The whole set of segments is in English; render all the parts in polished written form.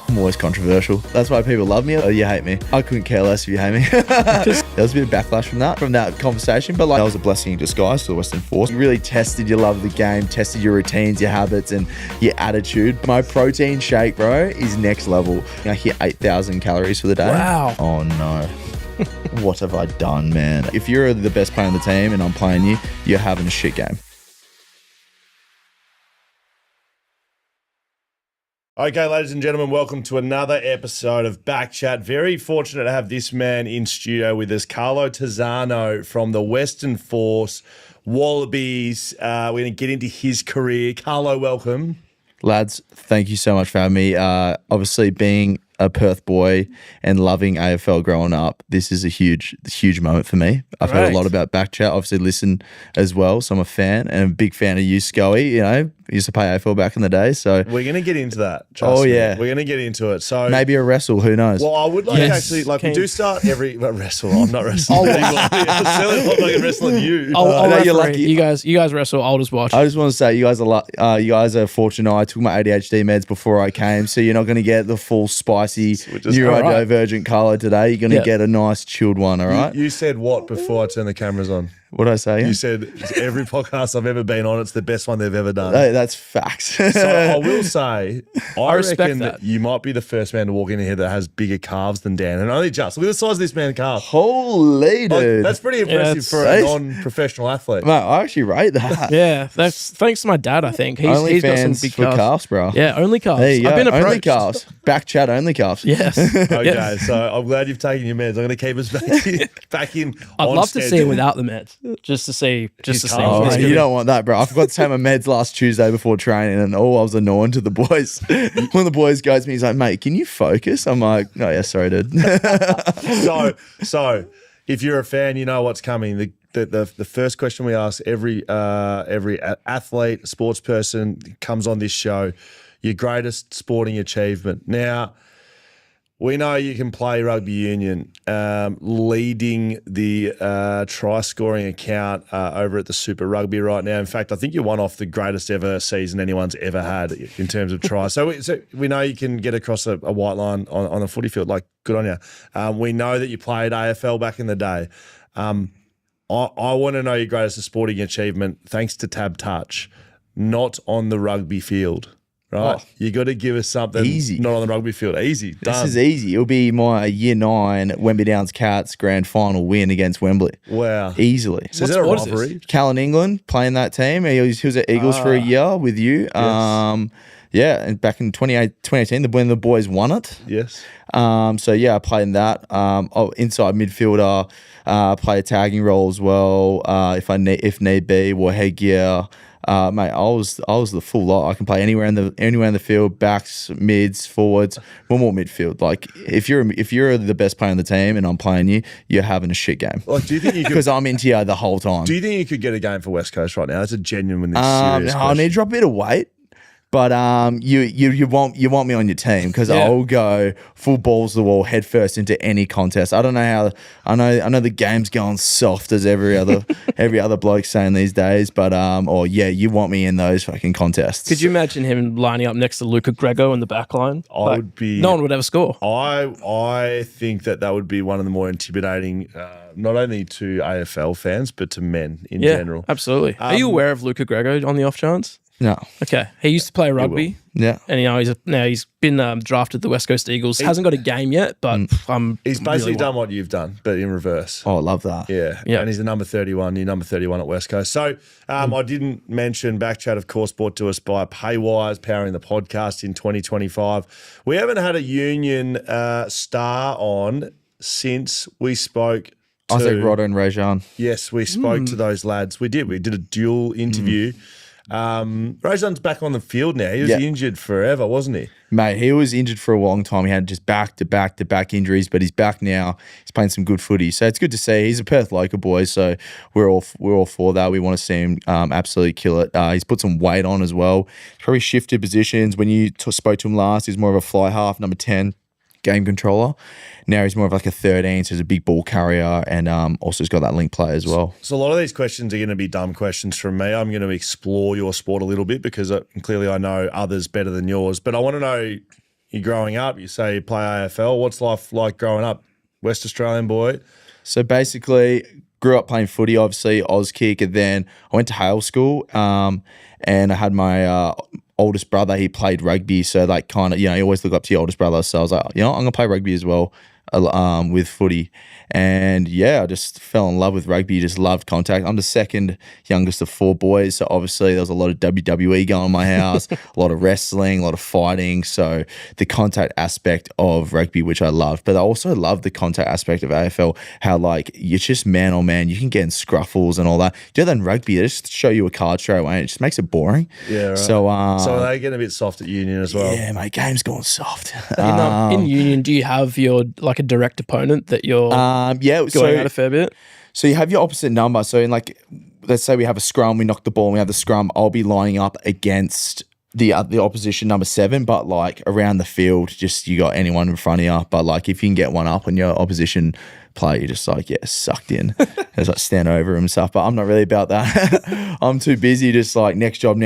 I'm always controversial. That's why people love me or you hate me. I couldn't care less if you hate me. There was a bit of backlash from that conversation, but like that was a blessing in disguise to the Western Force. You really tested your love of the game, tested your routines, your habits, and your attitude. My protein shake, bro, is next level. I hit 8,000 calories for the day. Wow. Oh no. What have I done, man? If you're the best player on the team and I'm playing you, you're having a shit game. Okay, ladies and gentlemen, welcome to another episode of BackChat. Very fortunate to have this man in studio with us, Carlo Tizzano from the Western Force, Wallabies. We're going to get into his career. Carlo, welcome. Lads, thank you so much for having me. Obviously, being a Perth boy and loving AFL growing up, this is a huge moment for me. I've heard a lot about BackChat, obviously listen as well, so I'm a fan and a big fan of you, Scully. You know, used to play AFL back in the day, so we're going to get into that. Trust me. Yeah, we're going to get into it. So maybe a wrestle, who knows? Well, I would like actually, like we do start every wrestle. I'm not wrestling. I'm not wrestling you. You're lucky. You guys wrestle. I'll just watch. I just want to say you guys are fortunate. I took my ADHD meds before I came, so you're not going to get the full spicy neurodivergent Carlo today. You're going to get a nice chilled one. All right. You said what before I turned the cameras on? What did I say? You said every podcast I've ever been on, it's the best one they've ever done. Hey, that's facts. So I will say, I reckon that you might be the first man to walk in here that has bigger calves than Dan, and only just. Look at the size of this man's calves. Holy dude. That's pretty impressive for a non-professional athlete. Mate, I actually rate that. Yeah, that's thanks to my dad, I think. He's got some big calves. Bro. Yeah, only calves. There you go. I've been approached. Only calves. BackChat only calves. Yes. Okay, so I'm glad you've taken your meds. I'm going to keep us back in. I'd love to see it without the meds, just to see. Oh, mate, you don't want that, bro. I forgot to take my meds last Tuesday before training, and I was annoying to the boys. One of the boys goes to me, he's like, "Mate, can you focus?" I'm like, "Oh yeah, sorry, dude." So if you're a fan, you know what's coming. The first question we ask every athlete, sports person comes on this show: your greatest sporting achievement. Now, we know you can play rugby union, leading the try scoring account over at the Super Rugby right now. In fact, I think you're one off the greatest ever season anyone's ever had in terms of tries. So we know you can get across a white line on a footy field. Like, good on you. We know that you played AFL back in the day. I want to know your greatest sporting achievement, thanks to TABtouch, not on the rugby field. Right, you got to give us something easy, not on the rugby field. Easy, done. This is easy. It'll be my Year 9 Wembley Downs Cats grand final win against Wembley. Wow, easily. So is that a rivalry? Callan England playing that team. He was at Eagles for a year with you. Yes. Yeah, and back in 2018, when the boys won it. Yes. So yeah, I played in that. Inside midfielder, play a tagging role as well. If need be, wore headgear. Mate, I was the full lot. I can play anywhere in the field, backs, mids, forwards, one more midfield. Like if you're the best player on the team and I'm playing you, you're having a shit game. Like, do you think you could? Because I'm into you the whole time. Do you think you could get a game for West Coast right now? That's a genuine, serious question. I need to drop a bit of weight. But you want me on your team because I'll go full balls to the wall, head first into any contest. I don't know how. I know the game's going soft as every other bloke saying these days. But you want me in those fucking contests. Could you imagine him lining up next to Luca Grego in the back line? No one would ever score. I think that would be one of the more intimidating, not only to AFL fans but to men in general. Absolutely. Are you aware of Luca Grego on the off chance? No. Okay. He used to play rugby. Yeah. And he's been drafted the West Coast Eagles. Hasn't got a game yet, but he's basically done what you've done, but in reverse. Oh, I love that. Yeah. And he's the number 31. You're number 31 at West Coast. So I didn't mention BackChat, of course, brought to us by Paywise, powering the podcast in 2025. We haven't had a union star on since we spoke to Isaac Rodder and Rajan. Yes, we spoke to those lads. We did. We did a dual interview. Rajan's back on the field now. He was injured forever, wasn't he? Mate, he was injured for a long time. He had just back-to-back injuries, but he's back now. He's playing some good footy. So it's good to see. He's a Perth local boy, so we're all for that. We want to see him absolutely kill it. He's put some weight on as well. He's probably shifted positions. When you spoke to him last, he's more of a fly half, number 10. Game controller. Now he's more of like a 13, so he's a big ball carrier and also has got that link play as well. So a lot of these questions are going to be dumb questions from me. I'm going to explore your sport a little bit because clearly I know others better than yours. But I want to know you're growing up. You say you play AFL. What's life like growing up? West Australian boy. So basically, grew up playing footy, obviously, Auskick, and then I went to Hale School, and I had my oldest brother. He played rugby, so like kind of, you always look up to your oldest brother. So I was like, I'm gonna play rugby as well, with footy. And yeah, I just fell in love with rugby, just loved contact. I'm the second youngest of 4 boys, so obviously there was a lot of WWE going on in my house, a lot of wrestling, a lot of fighting. So the contact aspect of rugby, which I loved, but I also love the contact aspect of AFL, how like it's just man on man, you can get in scruffles and all that. Do that in rugby, they just show you a card straight away and it just makes it boring. Yeah, right. So are they getting a bit soft at Union as well? Yeah, my game's going soft. In Union, do you have your like a direct opponent that you're going at a fair bit? So you have your opposite number. So in like, let's say we have a scrum, we knock the ball and we have the scrum, I'll be lining up against the opposition number 7, but like around the field, just you got anyone in front of you. But like if you can get one up on your opposition player, you're just like, sucked in. It's like stand over him and stuff. But I'm not really about that. I'm too busy just like next job.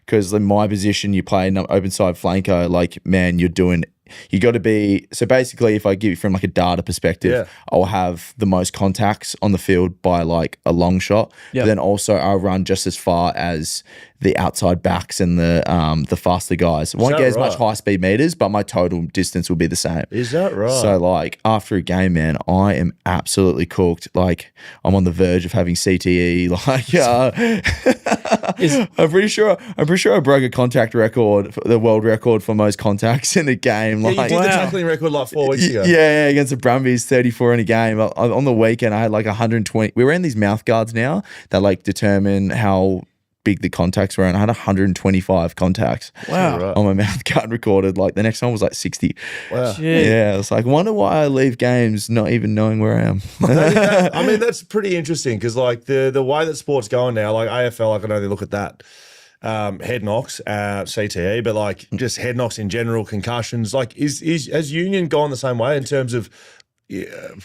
Because in my position, you play open side flanker, like, man, you got to be, so basically if I give you from like a data perspective, I'll have the most contacts on the field by like a long shot. But then also I'll run just as far as the outside backs and the faster guys. Won't get as much high speed meters, but my total distance will be the same. Is that right? So like after a game, man, I am absolutely cooked. Like I'm on the verge of having CTE. Like I'm pretty sure I broke a contact record, the world record for most contacts in a game. Yeah, you did the tackling record like 4 weeks ago. Yeah, against the Brumbies, 34 in a game. On the weekend, I had like 120. We were in these mouth guards now that like determine how big the contacts were, and I had 125 contacts. Wow. On my mouth guard recorded. Like the next one was like 60. Wow. Yeah, it's like, wonder why I leave games not even knowing where I am. I mean, that's pretty interesting because like the way that sport's going now, like AFL, I can only look at that. Head knocks, CTE, but like just head knocks in general, concussions. Like, has Union gone the same way in terms of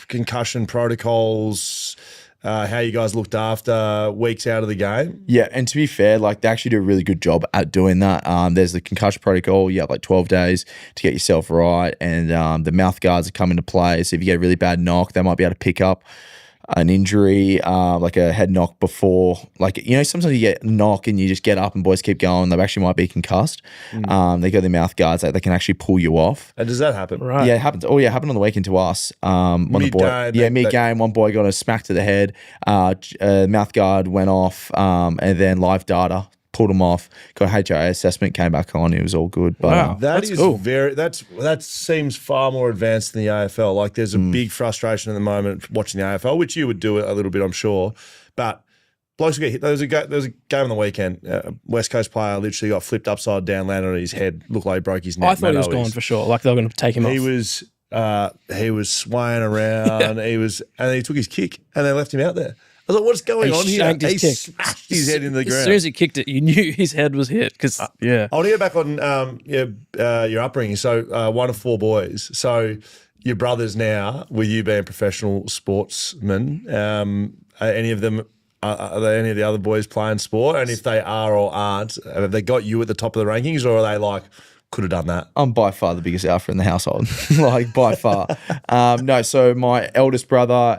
concussion protocols? How you guys looked after weeks out of the game? Yeah, and to be fair, like they actually do a really good job at doing that. There's the concussion protocol. You have like 12 days to get yourself right, and the mouth guards come into play. So if you get a really bad knock, they might be able to pick up an injury, like a head knock before, like, sometimes you get a knock and you just get up and boys keep going. They actually might be concussed. They got their mouth guards that they can actually pull you off. And does that happen? Right. Yeah, it happens. Oh yeah, it happened on the weekend to us. Mid-game, one boy got a smack to the head. Mouth guard went off, and then live data pulled him off, got HRA assessment, came back on. It was all good. But wow, that's cool. That seems far more advanced than the AFL. Like there's a big frustration at the moment watching the AFL, which you would do a little bit, I'm sure. But blokes get hit. There was a game on the weekend. West Coast player literally got flipped upside down, landed on his head, looked like he broke his neck. I thought he was gone for sure. Like they were going to take him off. He was swaying around. And he took his kick and they left him out there. I was like, what's going on here? He smashed his head into the ground. As soon as he kicked it, you knew his head was hit. Because I want to go back on your upbringing. So one of 4 boys. So your brothers now, with you being professional sportsmen, are any of them? Are there any of the other boys playing sport? And if they are or aren't, have they got you at the top of the rankings, or are they like, could have done that? I'm by far the biggest alpha in the household, like by far. No, so my eldest brother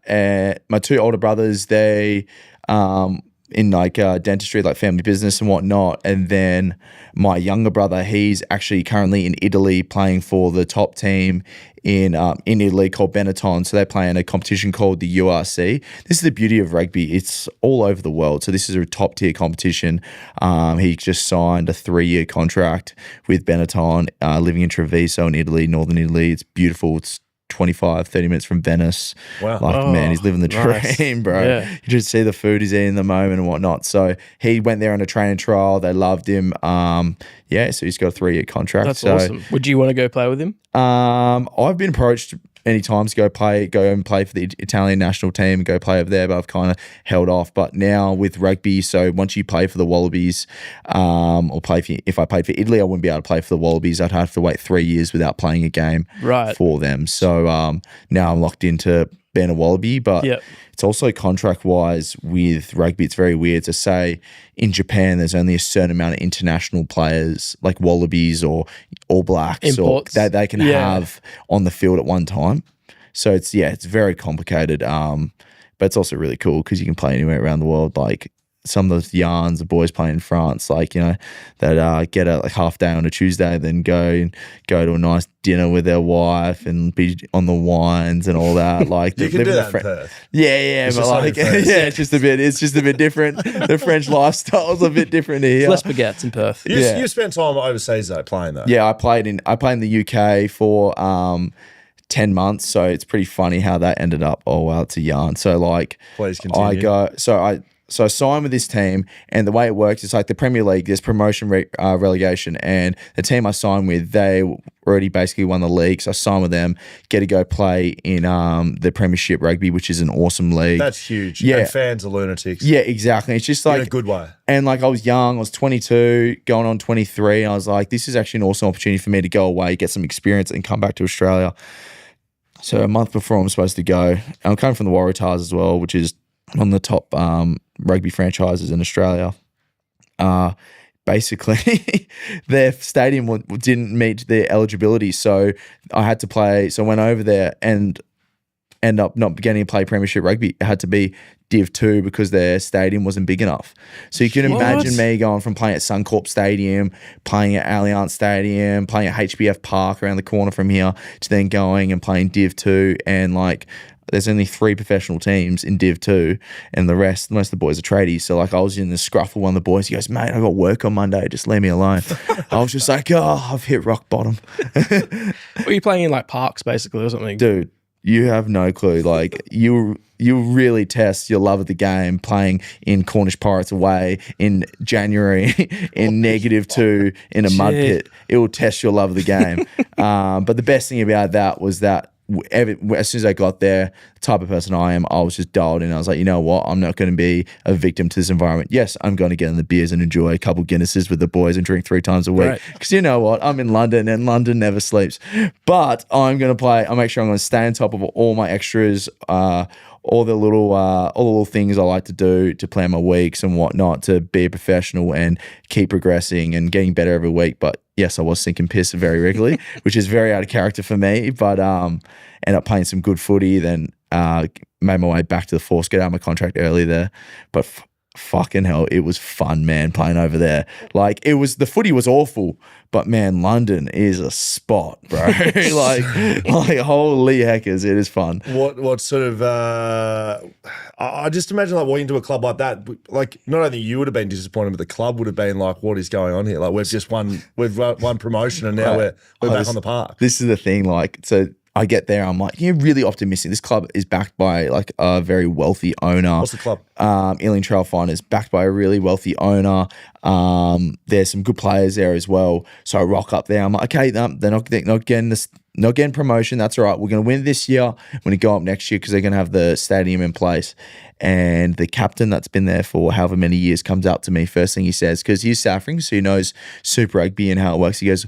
and my 2 older brothers, they in like dentistry, like family business and whatnot. And then my younger brother, he's actually currently in Italy playing for the top team in Italy called Benetton. So they play in a competition called the URC. This is the beauty of rugby. It's all over the world. So this is a top tier competition. He just signed a 3-year contract with Benetton, living in Treviso in Italy, northern Italy. It's beautiful. It's 25, 30 minutes from Venice. Wow. Like, man, he's living the dream, bro. Yeah. You just see the food he's eating in the moment and whatnot. So he went there on a training trial. They loved him. So he's got a 3-year contract. That's awesome. Would you want to go play with him? I've been approached many times to go and play for the Italian national team and go play over there, but I've kind of held off. But now with rugby, so once you play for the Wallabies, if I played for Italy, I wouldn't be able to play for the Wallabies. I'd have to wait 3 years without playing a game for them. So now I'm locked into being a Wallaby, but Yep. it's also contract-wise with rugby. It's very weird to say in Japan there's only a certain amount of international players like Wallabies or All Blacks Imports. or that they can have on the field at one time. So it's very complicated. But it's also really cool because you can play anywhere around the world. Like some of those yarns, the boys play in France, like, you know, that get a half day on a Tuesday, then go to a nice dinner with their wife and be on the wines and all that. Like you can do that in Perth. Yeah, but like, it's just a bit different. The French lifestyle's a bit different here. Less baguettes in Perth. You spent time overseas though, playing though. Yeah, I played in the UK for 10 months, so it's pretty funny how that ended up. Oh wow, it's a yarn. So like, please continue. So I signed with this team, and the way it works is like the Premier League, there's promotion, relegation, and the team I signed with, they already basically won the league. So I signed with them, get to go play in the Premiership Rugby, which is an awesome league. That's huge. Yeah. And fans are lunatics. Yeah, exactly. It's just like in a good way. And like I was young, I was 22, going on 23. And I was like, this is actually an awesome opportunity for me to go away, get some experience, and come back to Australia. So a month before I'm supposed to go, I'm coming from the Waratahs as well, which is on the top rugby franchises in Australia. Basically, their stadium didn't meet their eligibility, so I had to play. So I went over there and end up not getting to play Premiership Rugby. It had to be Div 2 because their stadium wasn't big enough. So you can imagine me going from playing at Suncorp Stadium, playing at Allianz Stadium, playing at HBF Park around the corner from here, to then going and playing Div 2, and like there's only 3 professional teams in Div 2 and most of the boys are tradies. So like I was in the scruff with one of the boys. He goes, mate, I got work on Monday. Just leave me alone. I was just like, I've hit rock bottom. Were you playing in like parks basically or something? Dude, you have no clue. Like you really test your love of the game playing in Cornish Pirates away in January in -2 in a mud pit. It will test your love of the game. But the best thing about that was that as soon as I got there, the type of person I am, I was just dialed in. I was like, you know what? I'm not going to be a victim to this environment. Yes, I'm going to get in the beers and enjoy a couple Guinnesses with the boys and drink 3 times a week. Because you know what? I'm in London and London never sleeps. But I'm going to play. I'll make sure I'm going to stay on top of all my extras, all the little things I like to do to plan my weeks and whatnot, to be a professional and keep progressing and getting better every week. But yes, I was sinking piss very regularly, which is very out of character for me. But ended up playing some good footy. Then made my way back to the Force, get out of my contract early there. But fucking hell, it was fun, man, playing over there. Like the footy was awful, but man, London is a spot, bro. like holy heckers, it is fun. What sort of I just imagine like walking into a club like that, like not only you would have been disappointed, but the club would have been like, what is going on here? Like we've won promotion and now we're back on the park. This is the thing, like, so I get there, I'm like, you're really optimistic. This club is backed by like a very wealthy owner. What's the club? Ealing Trail Finders, backed by a really wealthy owner. There's some good players there as well. So I rock up there. I'm like, okay, they're not getting promotion. That's all right. We're going to win this year. We're going to go up next year because they're going to have the stadium in place. And the captain that's been there for however many years comes up to me. First thing he says, because he's Saffring, so he knows Super Rugby and how it works. He goes,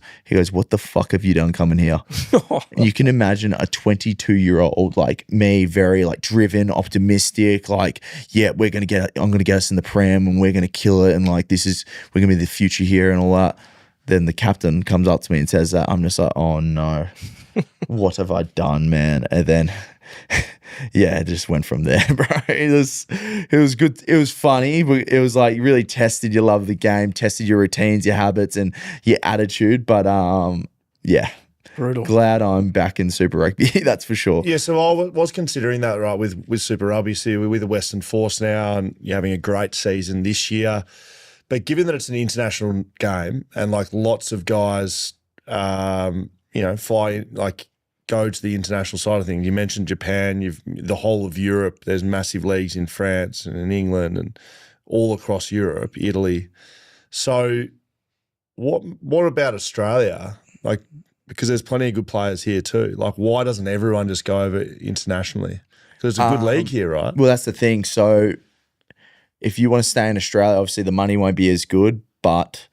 what the fuck have you done coming here? And you can imagine a 22-year-old like me, very like driven, optimistic, like, yeah, I'm going to get us in the Prem and we're going to kill it. And like, we're going to be the future here and all that. Then the captain comes up to me and says that. I'm just like, oh no, what have I done, man? And then, yeah, it just went from there, bro. It was good. It was funny, but it was like really tested your love of the game, tested your routines, your habits, and your attitude. But yeah. Brutal. Glad I'm back in Super Rugby, that's for sure. Yeah, so I was considering that, right, with Super Rugby. So we're with the Western Force now and you're having a great season this year. But given that it's an international game and like lots of guys, fly, like go to the international side of things. You mentioned Japan, the whole of Europe. There's massive leagues in France and in England and all across Europe, Italy. So what about Australia? Like, because there's plenty of good players here too. Like, why doesn't everyone just go over internationally? Because it's a good league here, right? Well, that's the thing. So if you want to stay in Australia, obviously the money won't be as good, but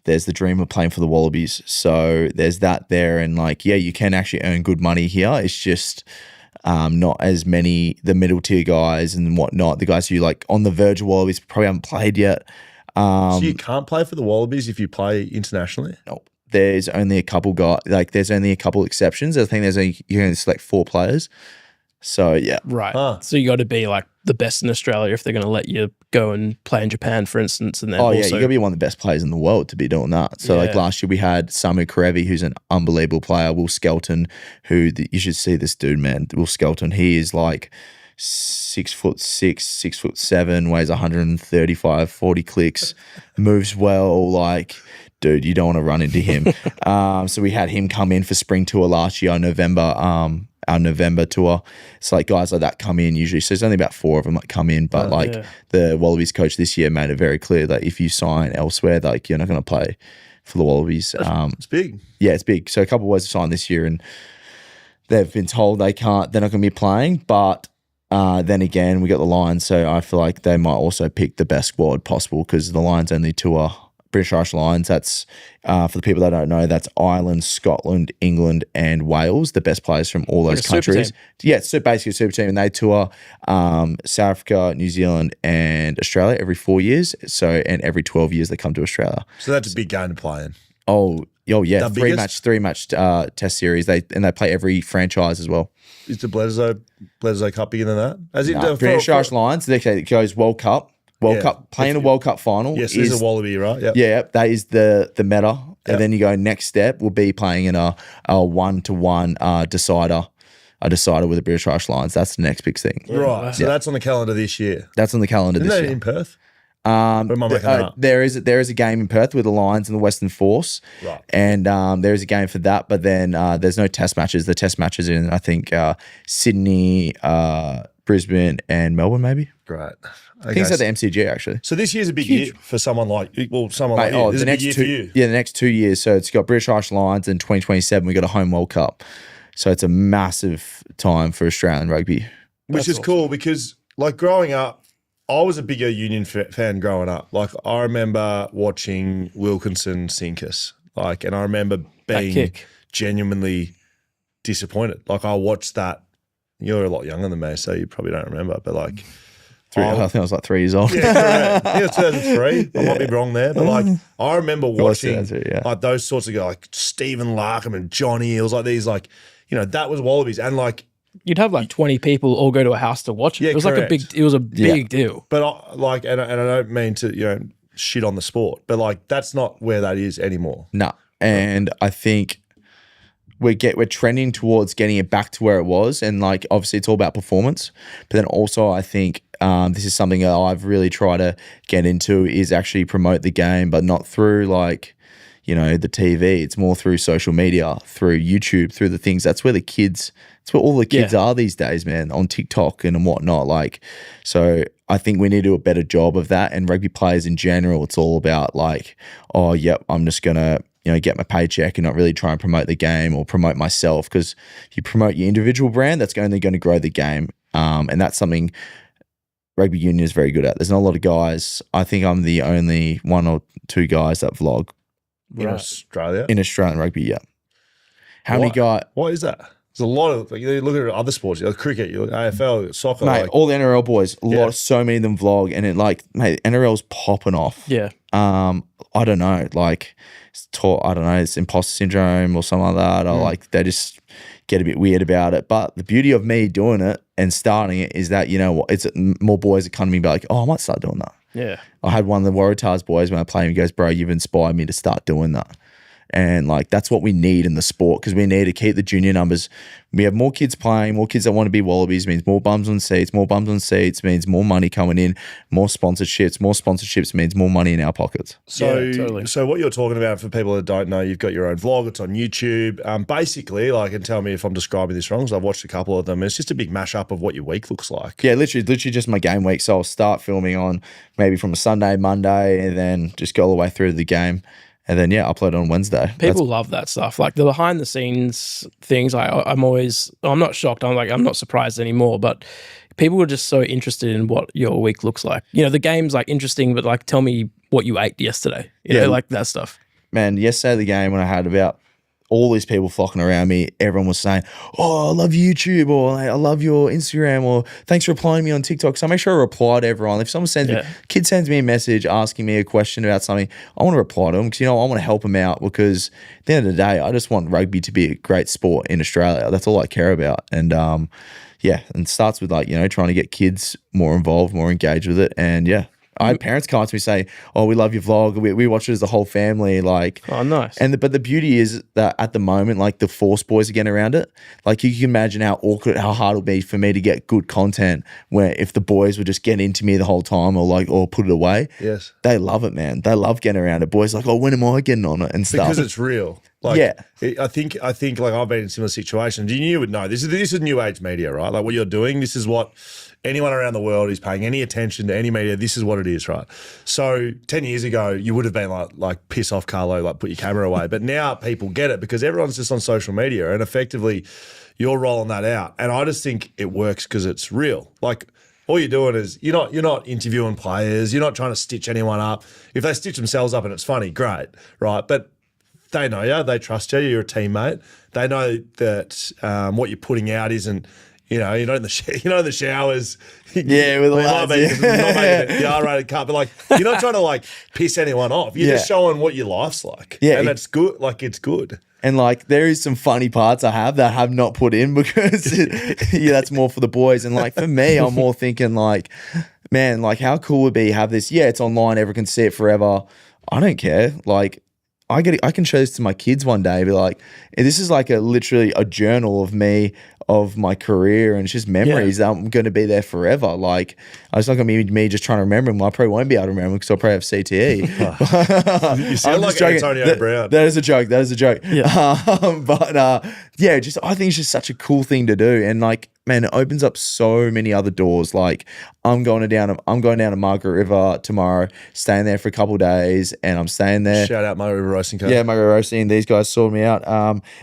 there's the dream of playing for the Wallabies. So there's that there. And like, yeah, you can actually earn good money here. It's just not as many the middle tier guys and whatnot. The guys who like on the verge of Wallabies probably haven't played yet. So you can't play for the Wallabies if you play internationally? No, there's only a couple there's only a couple exceptions. I think you can select 4 players. So yeah, right. So you got to be like the best in Australia if they're going to let you go and play in Japan, for instance. And then you got to be one of the best players in the world to be doing that. So like last year we had Samu Karevi, who's an unbelievable player. Will Skelton, you should see this dude, man. Will Skelton, he is like 6'6", 6'7", weighs 135, 40 clicks, moves well. Like, dude, you don't want to run into him. So we had him come in for spring tour last year, our November tour. It's like guys like that come in usually. So there's only about 4 of them that come in. But the Wallabies coach this year made it very clear that if you sign elsewhere, like you're not going to play for the Wallabies. It's big. Yeah, it's big. So a couple of boys have signed this year and they've been told they're not going to be playing. But then again, we got the Lions. So I feel like they might also pick the best squad possible because the Lions only tour British Irish Lions. That's for the people that don't know, that's Ireland, Scotland, England, and Wales, the best players from all those countries. Yeah, it's basically a super team, and they tour South Africa, New Zealand, and Australia every 4 years. So, and every 12 years they come to Australia. So that's a big game to play in. Oh yeah, three match test series. They play every franchise as well. Is the Bledisloe Cup bigger than that? As British Irish Lions, it goes World Cup. Cup, playing a World Cup final. Yes, there's a Wallaby, right? Yep. Yeah, that is the meta. And then you go next step will be playing in a 1-to-1 decider with the British Irish Lions. That's the next big thing. Right. So that's on the calendar this year. That's on the calendar this year. Isn't that in Perth? There is a game in Perth with the Lions and the Western Force, right? And there is a game for that, but then there's no test matches. The test matches are in I think Sydney, Brisbane, and Melbourne, maybe. Great. I think it's at the MCG actually. So this year's a big year for someone like you. This is a big year for you. Yeah, the next 2 years. So it's got British Irish Lions, and 2027 we got a home World Cup. So it's a massive time for Australian rugby, which is cool because like growing up, I was a bigger Union fan growing up. Like I remember watching Wilkinson sink us. Like, and I remember being genuinely disappointed. Like I watched that. You're a lot younger than me, so you probably don't remember. But like, I think I was like 3 years old. Yeah, correct. I think it was 2003. I might be wrong there, but like I remember watching like those sorts of guys, like Stephen Larkham and Johnny. It was like these, like that was Wallabies, and like. You'd have like 20 people all go to a house to watch it. Yeah, it was correct. It was a big deal. But and I don't mean to shit on the sport, but like that's not where that is anymore. No, and I think we're trending towards getting it back to where it was, and like obviously it's all about performance, but then also I think this is something that I've really tried to get into is actually promote the game, but not through like the TV. It's more through social media, through YouTube, through the things. That's where all the kids are these days, man, on TikTok and whatnot. Like, so I think we need to do a better job of that. And rugby players in general, it's all about like, oh, yep, I'm just going to, get my paycheck and not really try and promote the game or promote myself. Because if you promote your individual brand, that's only going to grow the game. And that's something rugby union is very good at. There's not a lot of guys. I think I'm the only 1 or 2 guys that vlog. In Australia? In Australian rugby, yeah. How many guys? What is that? There's a lot of, you look at other sports, you look cricket, you look AFL, soccer. Mate, all the NRL boys, so many of them vlog, and it NRL's popping off. Yeah. I don't know, like, it's imposter syndrome or something like that, or like they just get a bit weird about it. But the beauty of me doing it and starting it is that, it's more boys that come to me and be like, oh, I might start doing that. Yeah. I had one of the Waratahs boys when I played him, he goes, bro, you've inspired me to start doing that. And like that's what we need in the sport because we need to keep the junior numbers. We have more kids playing, more kids that want to be Wallabies means more bums on seats. More bums on seats means more money coming in, more sponsorships. More sponsorships means more money in our pockets. So, totally. So what you're talking about for people that don't know, you've got your own vlog. It's on YouTube. Basically, like, and tell me if I'm describing this wrong because I've watched a couple of them. It's just a big mashup of what your week looks like. Yeah, literally just my game week. So I'll start filming on maybe from a Sunday, Monday, and then just go all the way through the game. And then, upload it on Wednesday. People love that stuff. Like the behind the scenes things, I'm not shocked. I'm not surprised anymore, but people are just so interested in what your week looks like. The game's like interesting, but like tell me what you ate yesterday. You know, like that stuff. Man, yesterday the game when I had about all these people flocking around me. Everyone was saying, "Oh, I love YouTube," or "I love your Instagram," or "Thanks for replying to me on TikTok." So I make sure I reply to everyone. If someone sends me, kid sends me a message asking me a question about something, I want to reply to them because I want to help them out. Because at the end of the day, I just want rugby to be a great sport in Australia. That's all I care about. And and it starts with trying to get kids more involved, more engaged with it, and I had parents come up to me say, "Oh, we love your vlog. We watch it as a whole family." Like, oh, nice. But the beauty is that at the moment, like the Force boys are getting around it. Like you can imagine how awkward, how hard it'll be for me to get good content where if the boys would just get into me the whole time or put it away. Yes, they love it, man. They love getting around it. Boys like, "Oh, when am I getting on it?" and stuff because it's real. Like, I think like I've been in similar situations. You would know this is new age media, right? Like what you're doing. This is what anyone around the world who's paying any attention to any media, this is what it is, right? So 10 years ago, you would have been like piss off, Carlo, like put your camera away. But now people get it because everyone's just on social media and effectively you're rolling that out. And I just think it works because it's real. Like all you're doing is you're not interviewing players. You're not trying to stitch anyone up. If they stitch themselves up and it's funny, great, right? But they know you. They trust you. You're a teammate. They know that what you're putting out isn't, you're not in the showers. Yeah, with the lads. Not making a R-rated cut, but like you're not trying to like piss anyone off. You're just showing what your life's like. Yeah, and it's good. Like it's good. And like there is some funny parts I have that I have not put in because that's more for the boys. And like for me, I'm more thinking like, man, like how cool would it be to have this? Yeah, it's online. Everyone can see it forever. I don't care. Like I can show this to my kids one day. Be like, this is like literally a journal of me, of my career, and it's just memories that I'm going to be there forever. Like, it's not going to be me just trying to remember them. I probably won't be able to remember them because I'll probably have CTE. You sound like Antonio Brown. That is a joke. That is a joke. Yeah. I think it's just such a cool thing to do, and like, man, it opens up so many other doors. Like, I'm going down to Margaret River tomorrow, staying there for a couple of days, and I'm staying there. Shout out Margaret River Roasting Co. Yeah, Margaret Roasting. These guys sorted me out,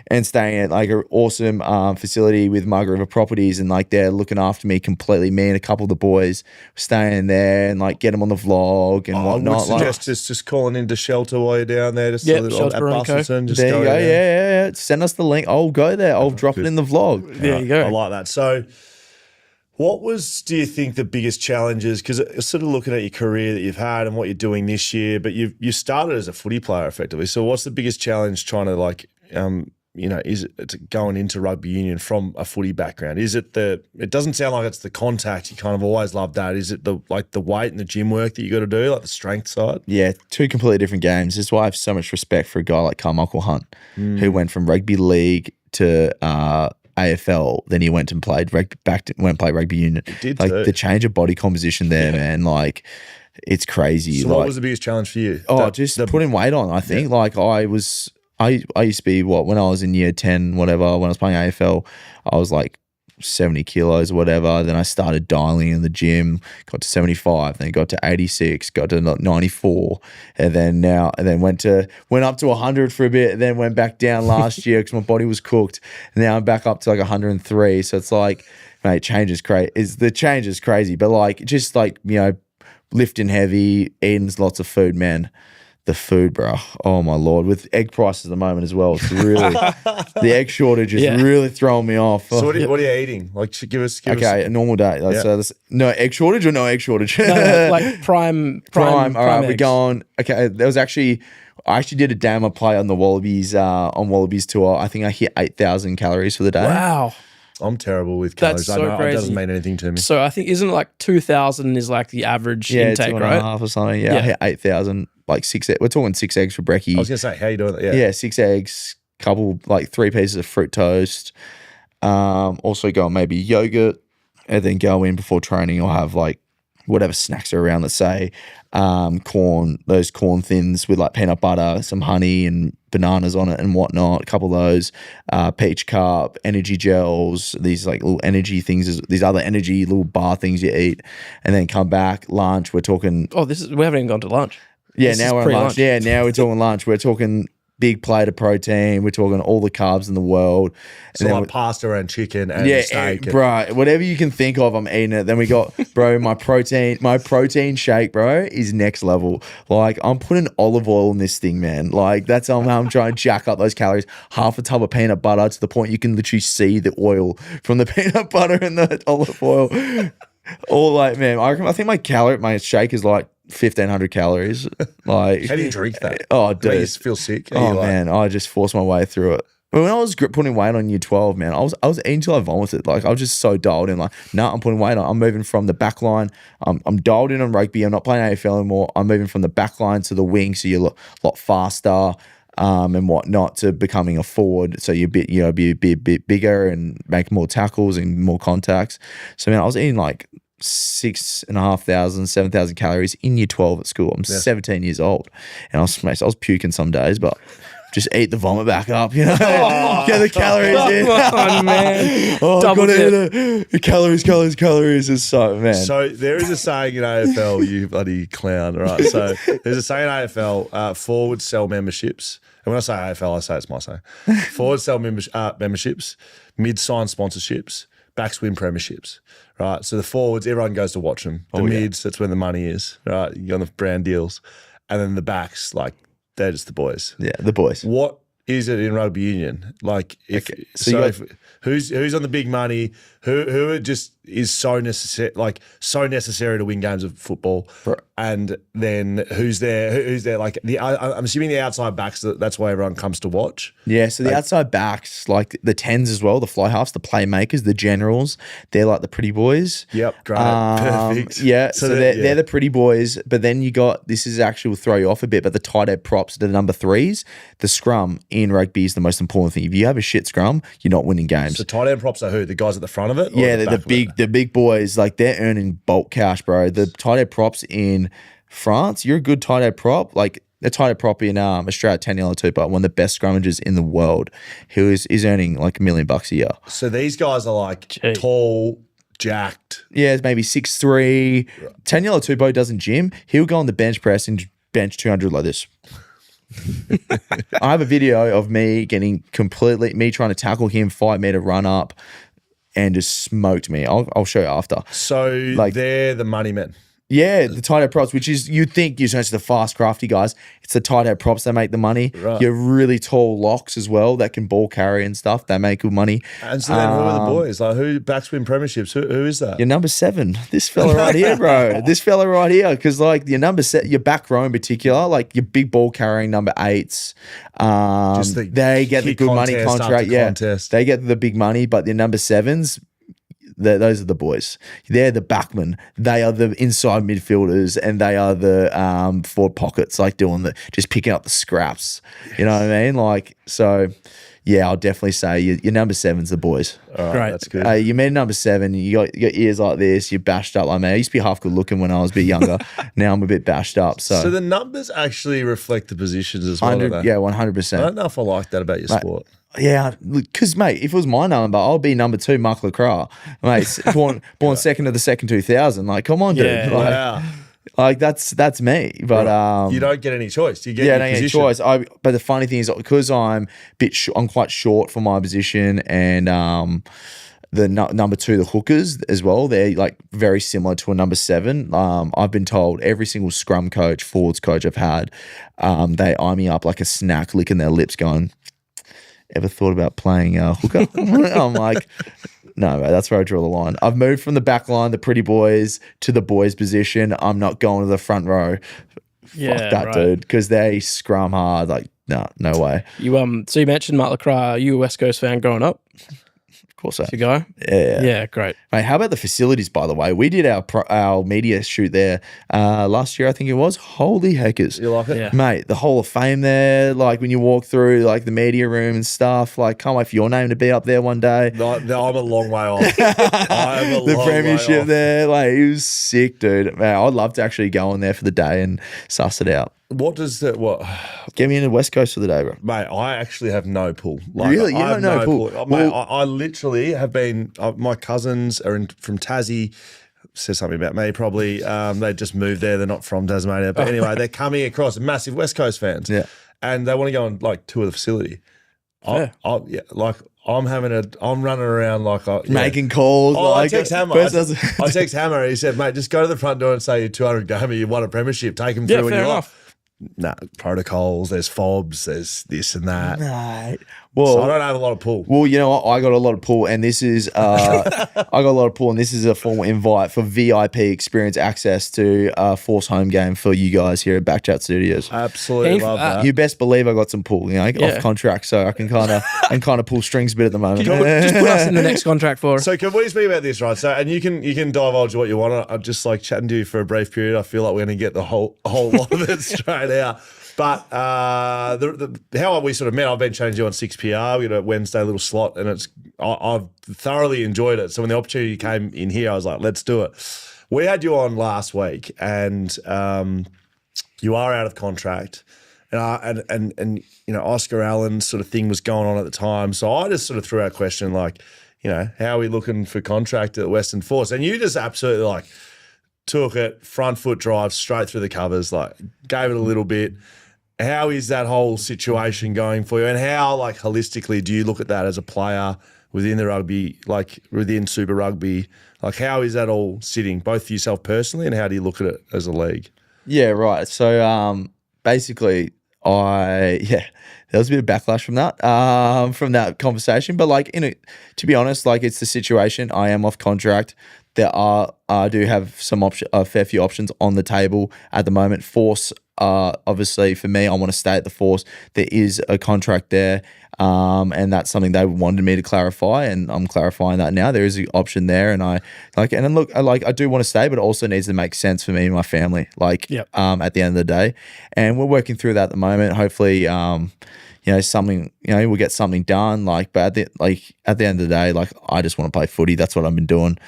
and staying at like an awesome facility with Margaret River Properties, and like they're looking after me completely. Me and a couple of the boys staying there, and like get them on the vlog and whatnot. I would suggest just calling into shelter while you're down there. Just shelter at Bustleton. Just there you go. Down. Yeah. Send us the link. I'll go there. I'll drop it in the vlog. There you go. I like that. So, what do you think, the biggest challenges? Because sort of looking at your career that you've had and what you're doing this year, but you started as a footy player effectively. So, what's the biggest challenge trying to like, is it going into rugby union from a footy background? Is it it doesn't sound like it's the contact. You kind of always loved that. Is it the weight and the gym work that you got to do, like the strength side? Yeah, two completely different games. This is why I have so much respect for a guy like Carmichael Hunt, who went from rugby league to AFL, then he went and played rugby, went and played rugby union. He did like too. The change of body composition there, man. Like it's crazy. So, what was the biggest challenge for you? Putting weight on. I think like I used to be when I was in year 10, whatever. When I was playing AFL, I was like 70 kilos or whatever. Then I started dialing in the gym, got to 75, then got to 86, got to 94, and then went up to 100 for a bit, then went back down last year because my body was cooked. And now I'm back up to like 103. So it's like, mate, change is crazy. The change is crazy, but like just like lifting heavy, eating lots of food, man. The food, bro. Oh my Lord. With egg prices at the moment as well, it's really the egg shortage is really throwing me off. So what are you eating? Like, give us a normal day. Like, so no egg shortage or no egg shortage? No, like prime. All right, eggs. we're going. Okay, I actually did a damn play on the Wallabies tour. I think I hit 8,000 calories for the day. Wow. I'm terrible with calories. That's so crazy. It doesn't mean anything to me. So I think, isn't it like 2,000 is like the average intake, 2.5 right? or something. Yeah, I hit 8,000. Like we're talking 6 eggs for brekkie. I was gonna say, how you doing that? Yeah, 6 eggs, couple like 3 pieces of fruit toast. Also go on maybe yogurt, and then go in before training. I'll have like whatever snacks are around. Let's say corn, those corn thins with like peanut butter, some honey and bananas on it and whatnot. A couple of those, peach cup, energy gels, these like little energy things, these other energy little bar things you eat, and then come back lunch. We're talking. Oh, we haven't even gone to lunch. Yeah, This now is we're on lunch. pre-lunch. Yeah, now we're talking lunch. We're talking big plate of protein. We're talking all the carbs in the world. So like pasta and chicken and steak. Bro, whatever you can think of, I'm eating it. Then we got, bro, my protein shake, bro, is next level. Like, I'm putting olive oil in this thing, man. Like, that's how I'm trying to jack up those calories. Half a tub of peanut butter to the point you can literally see the oil from the peanut butter and the olive oil. All like, man, I think my shake is like 1,500 calories. Like, how do you drink that? Oh, dude, you feel sick. Man, I just forced my way through it. When I was putting weight on year 12, man, I was eating till I vomited. Like, I was just so dialed in. Like, I'm putting weight on. I'm moving from the back line. I'm dialed in on rugby. I'm not playing AFL anymore. I'm moving from the back line to the wing, so you're a lot faster and whatnot, to becoming a forward. So you're be a bit bigger and make more tackles and more contacts. So, man, I was eating like 6,500, 7,000 calories in year 12 at school. I'm 17 years old, and I was puking some days, but just eat the vomit back up, you know. Get the calories in. Come on, man. Double it. Calories is so, man. So there is a saying in AFL, you bloody clown, right? So there's a saying in AFL, forwards sell memberships. And when I say AFL, I say it's my saying. Forwards sell memberships, mids sign sponsorships, backs win premierships, right? So the forwards, everyone goes to watch them. The mids, that's when the money is, right? You go on the brand deals. And then the backs, like, they're just the boys. Yeah, the boys. What is it in rugby union? Like, who's on the big money? Who just is so necessary to win games of football? Right. And then who's there? Who's there? Like I'm assuming the outside backs. That's why everyone comes to watch. Yeah, so the outside backs, like the 10s as well, the fly halves, the playmakers, the generals, they're like the pretty boys. Yep, great, perfect. Yeah, so they're the pretty boys. But then you got, this is actually will throw you off a bit, but the tight end props, the number 3s, the scrum in rugby is the most important thing. If you have a shit scrum, you're not winning games. So tight end props are who? The guys at the front of it? Yeah, the big boys, like they're earning bulk cash, bro. The tight end props in France, you're a good tight end prop. Like a tight end prop in Australia, 10 yellow two, but one of the best scrummagers in the world, who is earning like $1 million a year. So these guys are like tall, jacked. Yeah, it's maybe 6'3". 10 yellow two doesn't gym. He'll go on the bench press and bench 200 like this. I have a video of me trying to tackle him, 5 meter run up, and just smoked me. I'll show you after. So like, they're the money men. Yeah, the tight head props, which is, you'd think you're the fast, crafty guys. It's the tight head props that make the money. Right. You're really tall locks as well that can ball carry and stuff. They make good money. And so then who are the boys? Like, who backs win premierships? Who is that? Your number 7. This fella right here, bro. This fella right here. Because like your your back row in particular, like your big ball carrying number 8s, they get the good money contract. Yeah, they get the big money, but your number 7s, those are the boys. They're the backmen. They are the inside midfielders, and they are the forward pockets, like just picking up the scraps. Yes. You know what I mean? Like, so yeah, I'll definitely say your number 7's the boys. All right, that's good. You mean number 7, you got ears like this, you're bashed up like me. I used to be half good looking when I was a bit younger. Now I'm a bit bashed up. So the numbers actually reflect the positions as well. Yeah, 100%. I don't know if I like that about your sport. Yeah, because, mate, if it was my number, I'll be number 2, Mark Lacroix. Mate, born second of the second 2000. Like, come on, dude. Yeah, wow. Like, that's me. But you don't get any choice. You get your don't position. Get any choice. But the funny thing is, because I'm I'm quite short for my position, and the number 2, the hookers as well, they're like very similar to a number 7. I've been told every single scrum coach, forwards coach I've had, they eye me up like a snack, licking their lips, going, "Ever thought about playing hooker?" I'm like, no, mate, that's where I draw the line. I've moved from the back line, the pretty boys, to the boys position. I'm not going to the front row. Yeah, fuck that, dude, because they scrum hard. Like, no way. So you mentioned Mark Lacroix. Are you a West Coast fan growing up? Of course, so. You go? Yeah, great. Mate, how about the facilities, by the way? We did our media shoot there last year, I think it was. Holy heckers. You like it? Yeah. Mate, the Hall of Fame there, like when you walk through like the media room and stuff, like can't wait for your name to be up there one day. No, I'm a long way off. The premiership there, like it was sick, dude. Man, I'd love to actually go in there for the day and suss it out. What does that, Get me into the West Coast for the day, bro. Mate, I actually have no pull. Like, really? You don't know pool? Mate, I literally have been, my cousins are from Tassie, says something about me probably. They just moved there. They're not from Tasmania. But anyway, they're coming across, massive West Coast fans. Yeah. and they want to go and like tour the facility. Fair. I'm running around like Making calls. I text Hammer. I text Hammer. He said, "Mate, just go to the front door and say you're 200 gamer. You won a premiership. Take him through when you're off." Nah, protocols. There's fobs. There's this and that. Right. So I Well, don't have a lot of pull. well, you know what? I got a lot of pull, and this is a formal invite for VIP experience access to Force home game for you guys here at BackChat Studios. Absolutely love that. You best believe I got some pull, off contract, so I can kind of pull strings a bit at the moment. Just put us in the next contract for. So can we speak about this, right? So, and you can divulge what you want. I'm just like chatting to you for a brief period. I feel like we're going to get the whole lot of it straight out. But how we sort of met, I've been chatting to you on 6PR. We had a Wednesday little slot, and I've thoroughly enjoyed it. So when the opportunity came in here, I was like, let's do it. We had you on last week, and you are out of contract. And Oscar Allen's sort of thing was going on at the time. So I just sort of threw out a question like, how are we looking for contract at Western Force? And you just absolutely like took it, front foot drive, straight through the covers, like gave it a little bit. How is that whole situation going for you? And how, like, holistically do you look at that as a player within the rugby, like within Super Rugby? Like, how is that all sitting, both for yourself personally, and how do you look at it as a league? Yeah, right. So basically, there was a bit of backlash from that conversation. But like, to be honest, like it's the situation. I am off contract. I do have a fair few options on the table at the moment. Force, obviously for me, I want to stay at the Force. There is a contract there, and that's something they wanted me to clarify, and I'm clarifying that now. There is an option there, and I do want to stay, but it also needs to make sense for me and my family. At the end of the day, and we're working through that at the moment. Hopefully, something, we'll get something done. But at the end of the day, I just want to play footy. That's what I've been doing,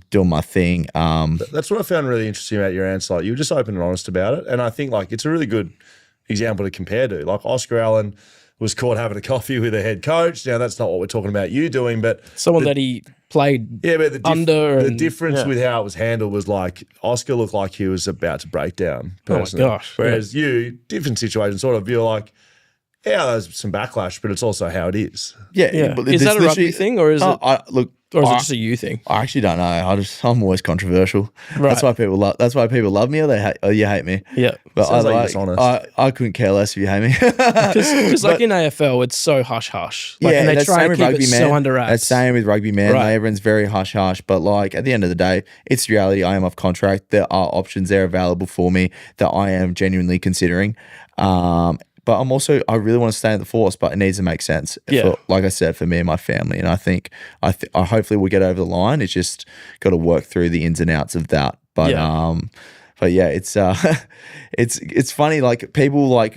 doing my thing. That's what I found really interesting about your answer. Like, you were just open and honest about it. And I think it's a really good example to compare to. Like, Oscar Allen was caught having a coffee with a head coach. Now, that's not what we're talking about you doing, but someone that he played but the difference with how it was handled was like Oscar looked like he was about to break down personally. Oh my gosh. Whereas you, different situation, sort of, you're like, yeah, there's some backlash, but it's also how it is. Yeah. But is that a rugby thing, or is it? Or is it just a you thing? I actually don't know. I'm always controversial. Right. That's why people love. That's why people love me, or you hate me. Yeah, but sounds like dishonest. I couldn't care less if you hate me. Because like in AFL, it's so hush hush. And they try and keep it so under wraps. That's same with rugby, man. Right. Everyone's very hush hush. But at the end of the day, it's the reality. I am off contract. There are options there available for me that I am genuinely considering. But I really want to stay in the Force, but it needs to make sense. Like I said, for me and my family. And I think hopefully we'll get over the line. It's just got to work through the ins and outs of that. But it's it's funny. Like people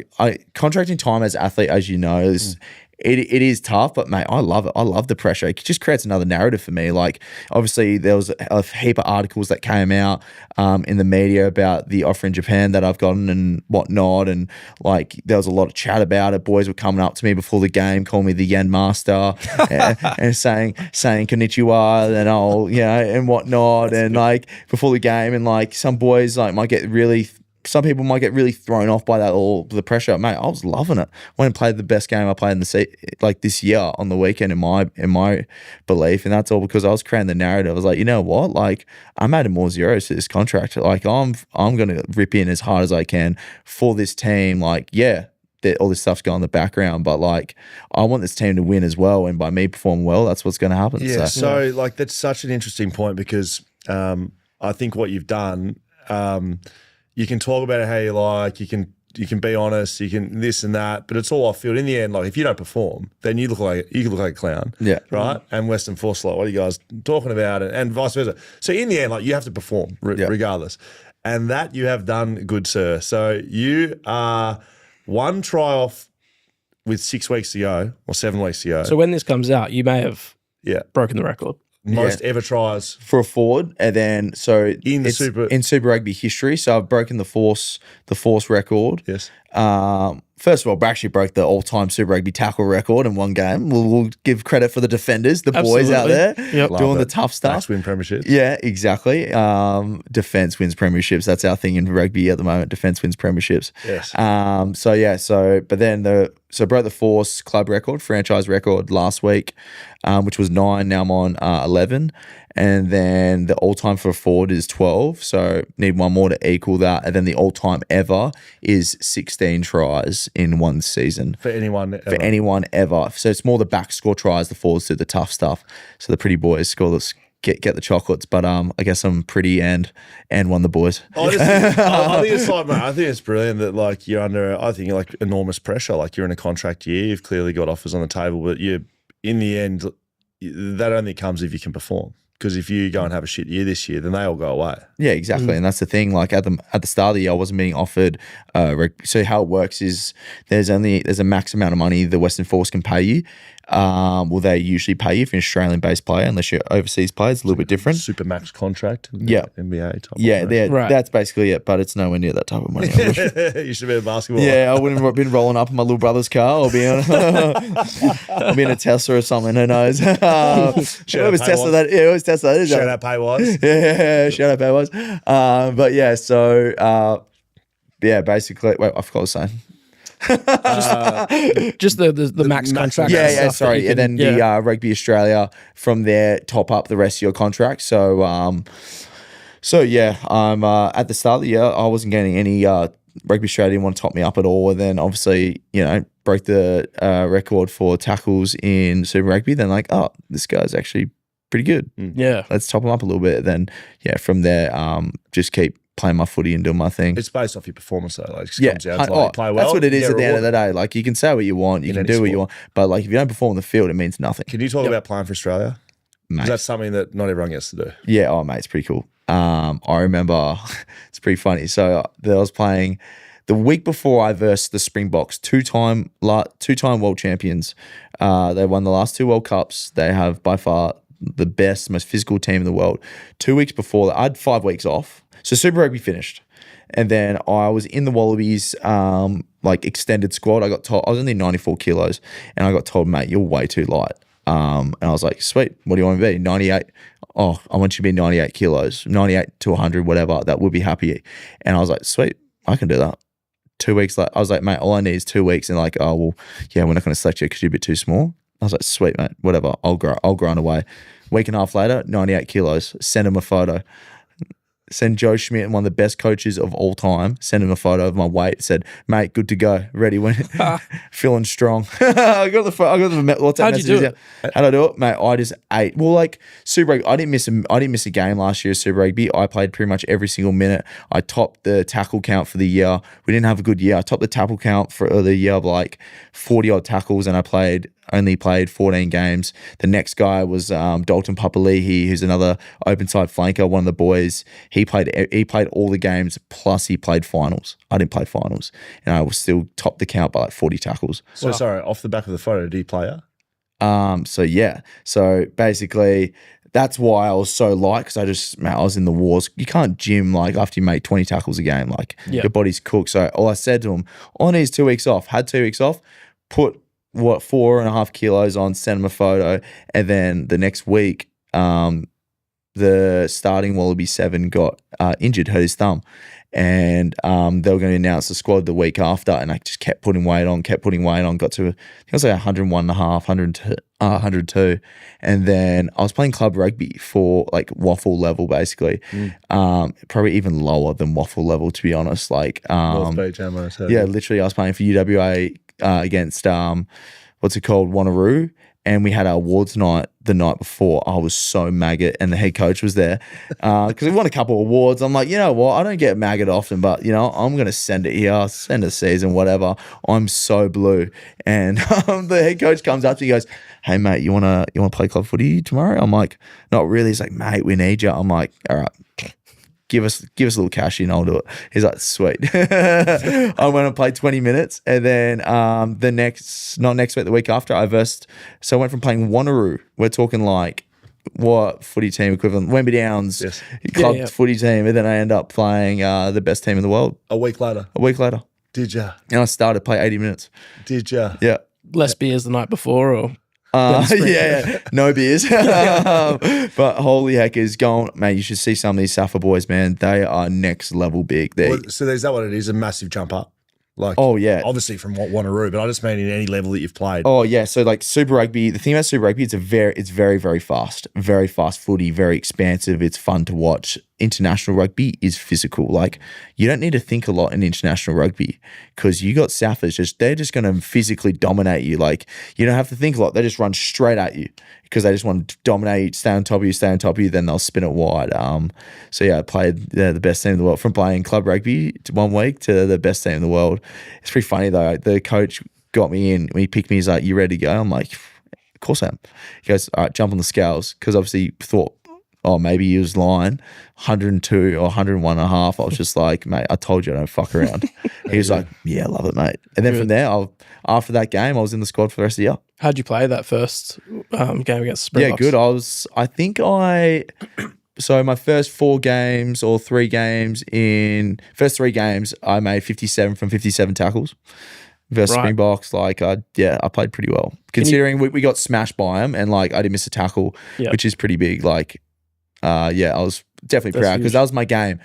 contracting time as athlete, as you know, is. It is tough, but mate, I love it. I love the pressure. It just creates another narrative for me. Like, obviously, there was a heap of articles that came out in the media about the offer in Japan that I've gotten and whatnot, and there was a lot of chat about it. Boys were coming up to me before the game, calling me the Yen Master, and saying konnichiwa and whatnot, and before the game, and some boys some people might get really thrown off by that, all the pressure. Mate, I was loving it. Went and played the best game I played in this year on the weekend in my belief, and that's all because I was creating the narrative. I was like, you know what? I'm adding more zeros to this contract. I'm gonna rip in as hard as I can for this team. All this stuff's going in the background, but I want this team to win as well, and by me performing well, that's what's going to happen. Yeah. So that's such an interesting point because I think what you've done. You can talk about it how you like. You can be honest. You can this and that, but it's all off field. In the end, if you don't perform, then you look like a clown. Yeah. Right. And Western Force, what are you guys talking about? And vice versa. So in the end, you have to perform regardless, and that you have done, good sir. So you are one try off with 6 weeks to go or 7 weeks to go. So when this comes out, you may have broken the record. Most ever tries for a forward, and then in Super Rugby history. So I've broken the Force record. Yes. first of all, actually broke the all-time Super Rugby tackle record in one game. We'll give credit for the defenders, the boys out there doing the tough stuff. Backs win premierships. Yeah, exactly. Defense wins premierships. That's our thing in rugby at the moment. Defense wins premierships. Yes. So broke the Force club record, franchise record last week, which was 9. Now I'm on 11. And then the all-time for a forward is 12. So need one more to equal that. And then the all-time ever is 16 tries in one season. For anyone ever. For anyone ever. So it's more the back score tries, the forwards do the tough stuff. So the pretty boys score the get the chocolates. But I guess I'm pretty and one of the boys. Honestly, I think it's like, mate, I think it's brilliant that like you're under, I think like enormous pressure. Like you're in a contract year, you've clearly got offers on the table, but you, in the end, that only comes if you can perform. Because if you go and have a shit year this year, then they all go away. Yeah, exactly. And that's the thing. Like at the start of the year, I wasn't being offered. So how it works is there's a max amount of money the Western Force can pay you. Well, they usually pay you if you're an Australian-based player, unless you're overseas player. It's a little bit different. Supermax contract. Yeah. NBA type. Yeah, that's basically it. But it's nowhere near that type of money. You should be a basketball. Yeah, I wouldn't have been rolling up in my little brother's car. I'll be in a Tesla or something. Who knows? It was Tesla that. Yeah, it was Tesla. That is Shout out Paywise. Yeah, shout out Paywise. But yeah, so basically, wait, I forgot what I was saying. Just the max contract. Yeah, sorry. And then the Rugby Australia from there top up the rest of your contract. So I'm at the start of the year, I wasn't getting any Rugby Australia didn't want to top me up at all. And then obviously, broke the record for tackles in Super Rugby. Then like, oh, this guy's actually pretty good. Yeah. Let's top him up a little bit. Then from there, just keep playing my footy and doing my thing. It's based off your performance though. Like, it comes down to like, play well. That's what it is at the end of the day. Like, you can say what you want, you can do what you want, but like if you don't perform on the field, it means nothing. Can you talk about playing for Australia? Mate. That's something that not everyone gets to do. Yeah, mate, it's pretty cool. I remember it's pretty funny. So I was playing the week before I versed the Springboks, two-time world champions. They won the last 2 World Cups. They have by far the best, most physical team in the world. 2 weeks before that, I had 5 weeks off. So Super Rugby finished. And then I was in the Wallabies extended squad. I got told I was only 94 kilos and I got told, mate, you're way too light. And I was like, sweet, what do you want me to be? 98. Oh, I want you to be 98 kilos, 98 to 100, whatever. That would be happy. And I was like, sweet, I can do that. 2 weeks later, I was like, mate, all I need is 2 weeks. And like, oh, well, yeah, we're not going to select you because you're a bit too small. I was like, sweet, mate, whatever. I'll grind away. Week and a half later, 98 kilos. Send him a photo. Send Joe Schmidt, one of the best coaches of all time, send him a photo of my weight. Said, mate, good to go, ready, feeling strong. I got the WhatsApp How'd messages. You do it? How'd I do it, mate? I just ate. Well, like Super Rugby, I didn't miss a game last year. Super Rugby, I played pretty much every single minute. I topped the tackle count for the year. We didn't have a good year. I topped the tackle count for the year of like 40 odd tackles, and I only played 14 games. The next guy was Dalton Papali'i, who's another open side flanker, one of the boys. He played all the games, plus he played finals. I didn't play finals, and I was still top the count by like 40 tackles. So sorry, off the back of the photo, did he play her? So basically that's why I was so light, because I was in the wars. You can't gym like after you make 20 tackles a game, like your body's cooked. So all I said to him, all I need is 2 weeks off. Had 2 weeks off, put 4.5 kilos on, send him a photo, and then the next week, the starting Wallaby 7 got injured, hurt his thumb, and they were going to announce the squad the week after, and I just kept putting weight on, got to, I think it was like 101.5, 102, and then I was playing club rugby for like waffle level, basically, probably even lower than waffle level, to be honest. Like, North Beach, almost. Yeah, literally, I was playing for UWA against Wanneroo, and we had our awards night the night before. I was so maggot, and the head coach was there because we won a couple of awards. I'm like, you know what? I don't get maggot often, but I'm gonna send it here, send a season, whatever. I'm so blue, and the head coach comes up to me, he goes, "Hey mate, you wanna play club footy tomorrow?" I'm like, "Not really." He's like, "Mate, we need you." I'm like, "All right. Give us a little cash and I'll do it." He's like, sweet. I went and played 20 minutes, and then the week after, I versed. So I went from playing Wanneroo. We're talking like what footy team equivalent? Wemby Downs club footy team, and then I end up playing the best team in the world. A week later. Did ya? And I started play 80 minutes. Did ya? Yeah. Less beers the night before, or Yeah, no beers. But holy heck is going, man, you should see some of these Safa boys, man. They are next level big. So is that what it is? A massive jump up? Like, oh, yeah. Obviously from Wanneroo, but I just mean in any level that you've played. Oh, yeah. So, like, Super Rugby, the thing about Super Rugby, it's very, very fast. Very fast footy, very expansive. It's fun to watch. International rugby is physical. Like, you don't need to think a lot in international rugby because you got Safas, they're just going to physically dominate you. Like, you don't have to think a lot. They just run straight at you because they just want to dominate you, stay on top of you, then they'll spin it wide. So, yeah, I played the best team in the world. From playing club rugby 1 week to the best team in the world. It's pretty funny, though. The coach got me in. When he picked me, he's like, you ready to go? I'm like, of course I am. He goes, all right, jump on the scales. Because obviously thought, oh, maybe he was lying, 102 or 101 and a half. I was just like, mate, I told you I don't fuck around. He was like, yeah, I love it, mate. And then from there, after that game, I was in the squad for the rest of the year. How'd you play that first game against Springboks? Yeah, good. So my first 4 games or 3 games first 3 games, I made 57 from 57 tackles. Versus Springboks, I played pretty well. Considering we got smashed by them and I didn't miss a tackle, which is pretty big. I was definitely proud because that was my game.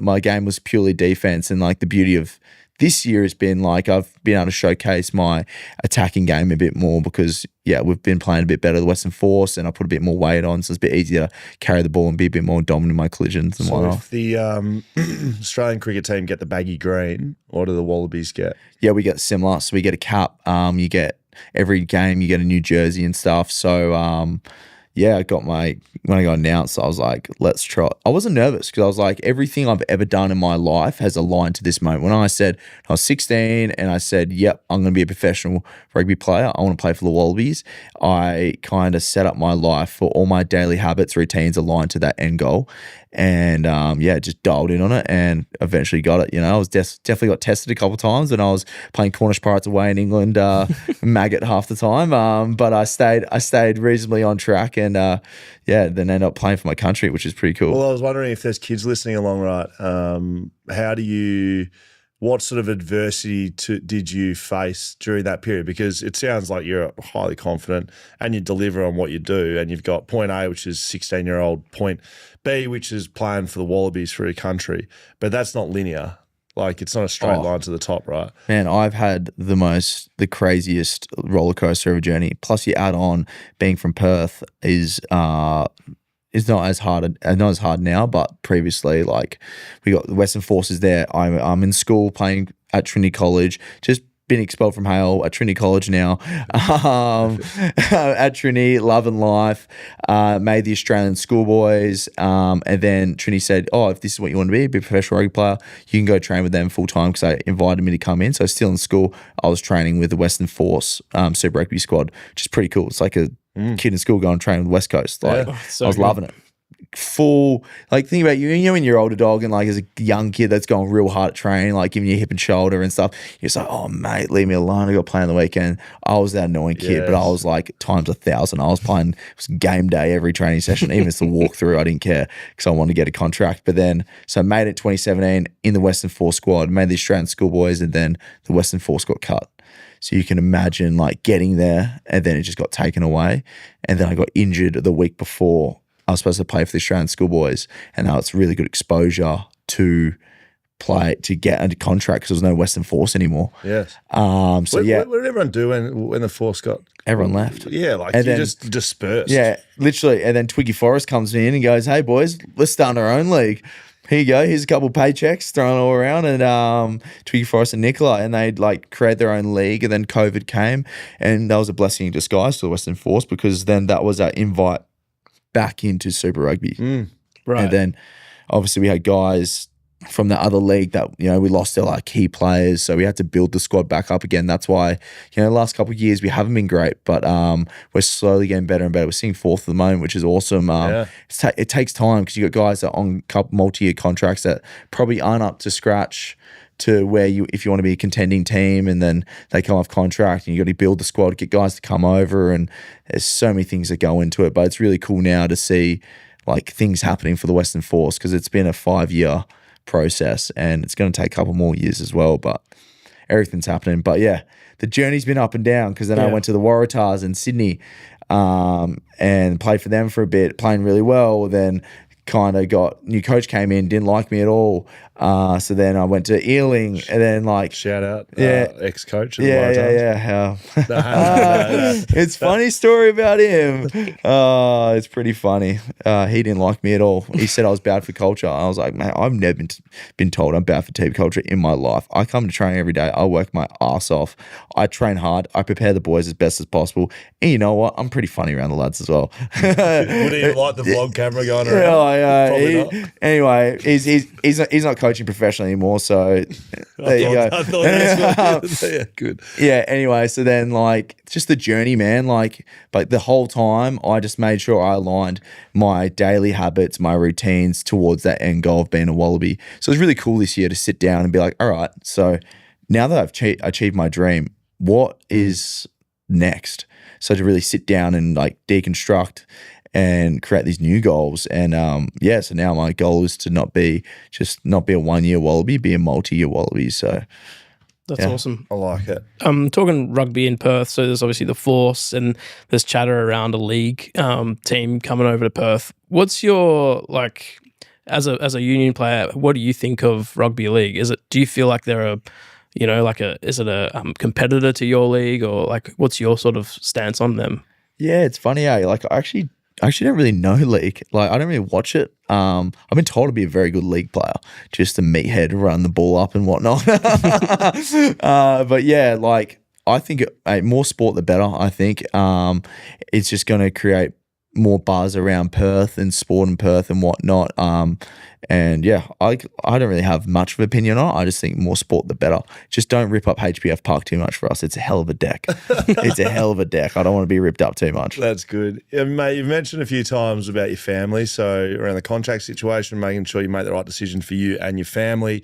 My game was purely defense, and the beauty of this year has been I've been able to showcase my attacking game a bit more because we've been playing a bit better the Western Force, and I put a bit more weight on, so it's a bit easier to carry the ball and be a bit more dominant in my collisions and whatnot. If the Australian cricket team get the baggy green, what do the Wallabies get? Yeah, we get similar. So we get a cap. You get every game, you get a new jersey and stuff. So when I got announced, I was like, let's try. I wasn't nervous because I was like, everything I've ever done in my life has aligned to this moment. When I said I was 16 and I said, yep, I'm going to be a professional rugby player. I want to play for the Wallabies. I kind of set up my life for all my daily habits, routines aligned to that end goal. And just dialed in on it and eventually got it. I was definitely got tested a couple of times when I was playing Cornish Pirates away in England, maggot half the time. But I stayed reasonably on track and then ended up playing for my country, which is pretty cool. Well, I was wondering if there's kids listening along, right? What sort of adversity did you face during that period? Because it sounds like you're highly confident and you deliver on what you do, and you've got point A, which is 16-year-old, point B, which is playing for the Wallabies for your country. But that's not linear. It's not a straight line to the top, right? Man, I've had the craziest roller coaster of a journey. Plus, you add on being from Perth is not as hard now, but previously, we got the Western Forces there. I'm in school playing at Trinity College, just been expelled from Hale at Trinity College now. At Trinity, loving life, made the Australian schoolboys, and then Trinity said, oh, if this is what you want to be a professional rugby player, you can go train with them full time, because they invited me to come in. So still in school, I was training with the Western Force Super Rugby squad, which is pretty cool. It's like a kid in school going training with West Coast. I was loving it. Full, think about you know, when you're older dog and as a young kid that's going real hard at training, giving you hip and shoulder and stuff, you're just like, oh mate, leave me alone, I got to play on the weekend. I was that annoying kid, but I was times 1,000. I was playing, it was game day every training session, even if it's the walkthrough, I didn't care because I wanted to get a contract. But then, so I made it 2017 in the Western Force squad, made the Australian schoolboys, and then the Western Force got cut. So you can imagine getting there, and then it just got taken away. And then I got injured the week before I was supposed to play for the Australian schoolboys, and now it's really good exposure to get under contract because there was no Western Force anymore. Yes. What did everyone do when the Force got? Everyone left. Yeah, and then, just dispersed. Yeah, literally. And then Twiggy Forrest comes in and goes, "Hey boys, let's start our own league. Here you go. Here's a couple of paychecks thrown all around." And Twiggy Forrest and Nicola, and they'd create their own league. And then COVID came, and that was a blessing in disguise to the Western Force, because then that was our invite back into Super Rugby. Right. And then obviously we had guys from the other league that, we lost their key players. So we had to build the squad back up again. That's why, the last couple of years we haven't been great, but we're slowly getting better and better. We're seeing fourth at the moment, which is awesome. It takes time because you got guys that are on multi-year contracts that probably aren't up to scratch to where if you want to be a contending team, and then they come off contract and you got to build the squad, get guys to come over, and there's so many things that go into it. But it's really cool now to see things happening for the Western Force, because it's been a 5-year process and it's going to take a couple more years as well. But everything's happening. But yeah, the journey's been up and down because then I went to the Waratahs in Sydney and played for them for a bit, playing really well. Then kind of got new coach came in, didn't like me at all. So then I went to Ealing and then like shout out, ex-coach. Yeah. It's funny story about him. It's pretty funny. He didn't like me at all. He said I was bad for culture. I was like, man, I've never been told I'm bad for team culture in my life. I come to training every day. I work my ass off. I train hard. I prepare the boys as best as possible. And you know what? I'm pretty funny around the lads as well. Would he like the vlog camera going around? Anyway, he's not coaching professionally anymore, so there you go. I thought that's yeah, good. Yeah, anyway, so then like just the journey, man, like the whole time I just made sure I aligned my daily habits, my routines towards that end goal of being a Wallaby. So it was really cool this year to sit down and be like, all right, so now that I've achieved my dream, what is next? So to really sit down and like deconstruct and create these new goals. And so now my goal is to not be a 1 year Wallaby, be a multi-year Wallaby. So that's awesome. I like it. Talking rugby in Perth, so there's obviously the Force and there's chatter around a league team coming over to Perth. What's your like as a union player? What do you think of rugby league? Do you feel like they're is it a competitor to your league, or like what's your sort of stance on them? Yeah, it's funny. Like I actually don't really know league. Like I don't really watch it. I've been told to be a very good league player, just a meathead, run the ball up and whatnot. But yeah, like I think more sport the better. I think it's just going to create more buzz around Perth and sport in Perth and whatnot. And yeah, I don't really have much of an opinion on it. I just think more sport the better. Just don't rip up HBF Park too much for us. It's a hell of a deck. It's a hell of a deck. I don't want to be ripped up too much. That's good. Yeah, mate, you've mentioned a few times about your family. So around the contract situation, making sure you make the right decision for you and your family.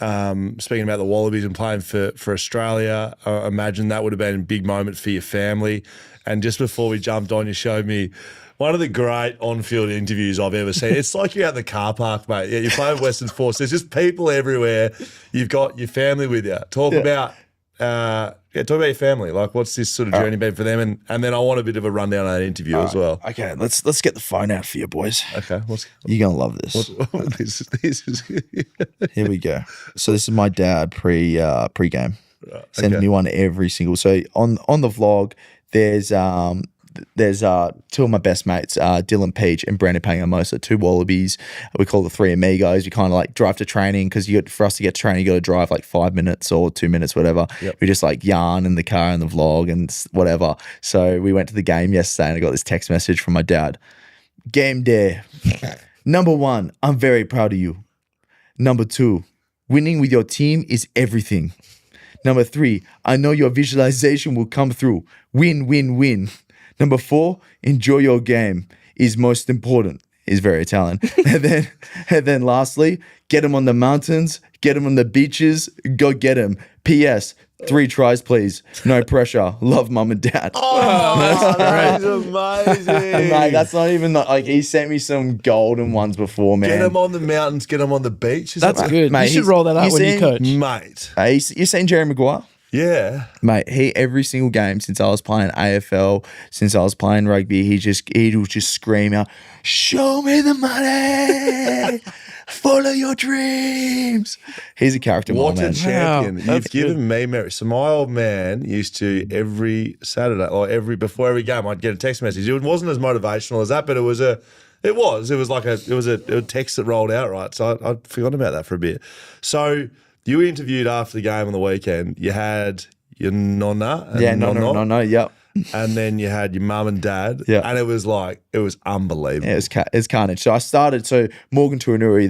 Speaking about the Wallabies and playing for Australia, I imagine that would have been a big moment for your family. And just before we jumped on, you showed me one of the great on-field interviews I've ever seen. It's like you're out in the car park, mate. Yeah, you're playing Western Force. There's just people everywhere. You've got your family with you. Talk about your family. Like, what's this sort of journey been for them? And then I want a bit of a rundown on that interview as well. Okay, let's get the phone out for you, boys. Okay, you're gonna love this. This is Here we go. So this is my dad pre-game. Sending me one every single. So on the vlog, there's two of my best mates, Dylan Peach and Brandon Pangamosa, two Wallabies. We call the three amigos. We kind of like drive to training because for us to get to training, you got to drive like 5 minutes or 2 minutes, whatever. Yep. We just like yarn in the car and the vlog and whatever. So we went to the game yesterday and I got this text message from my dad. Game day. Number 1, I'm very proud of you. Number 2, winning with your team is everything. Number 3, I know your visualization will come through. Win, win, win. Number 4, enjoy your game is most important. He's very Italian. and then lastly, get him on the mountains, get him on the beaches, go get him. P.S. 3 tries, please. No pressure. Love, mum and dad. Oh, that's amazing. Mate, that's not even like he sent me some golden ones before, man. Get him on the mountains, get him on the beach. That's good. Mate, you should roll that out when you coach. Mate. You seen Jerry Maguire? Yeah. Mate, every single game since I was playing AFL, since I was playing rugby, he would just scream out, show me the money, follow your dreams. He's a character, what man. A champion. Wow, You've given me merit. So my old man used to every Saturday or before every game, I'd get a text message. It wasn't as motivational as that, but it was a text that rolled out, right? So I'd forgotten about that for a bit. So you interviewed after the game on the weekend. You had your nonna. Nonna, yep. And then you had your mum and dad. Yeah. And it was unbelievable. Yeah, it's carnage. So Morgan Tuanuri,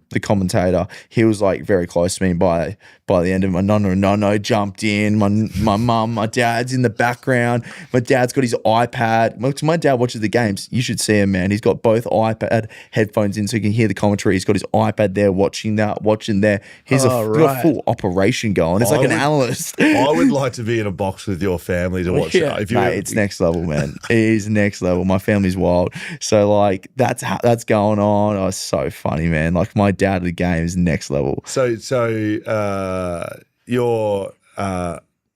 the commentator, he was like very close to me by the end of my nonna jumped in. My mum, my dad's in the background. My dad's got his iPad. My dad watches the games. You should see him, man. He's got both iPad headphones in so he can hear the commentary. He's got his iPad there, watching there. He's got a full operation going. It's like an analyst. I would like to be in a box with your family to watch it. Mate, it's next level, man. It is next level. My family's wild. So like that's going on. Oh, it's so funny, man. Like my dad at the game is next level. So your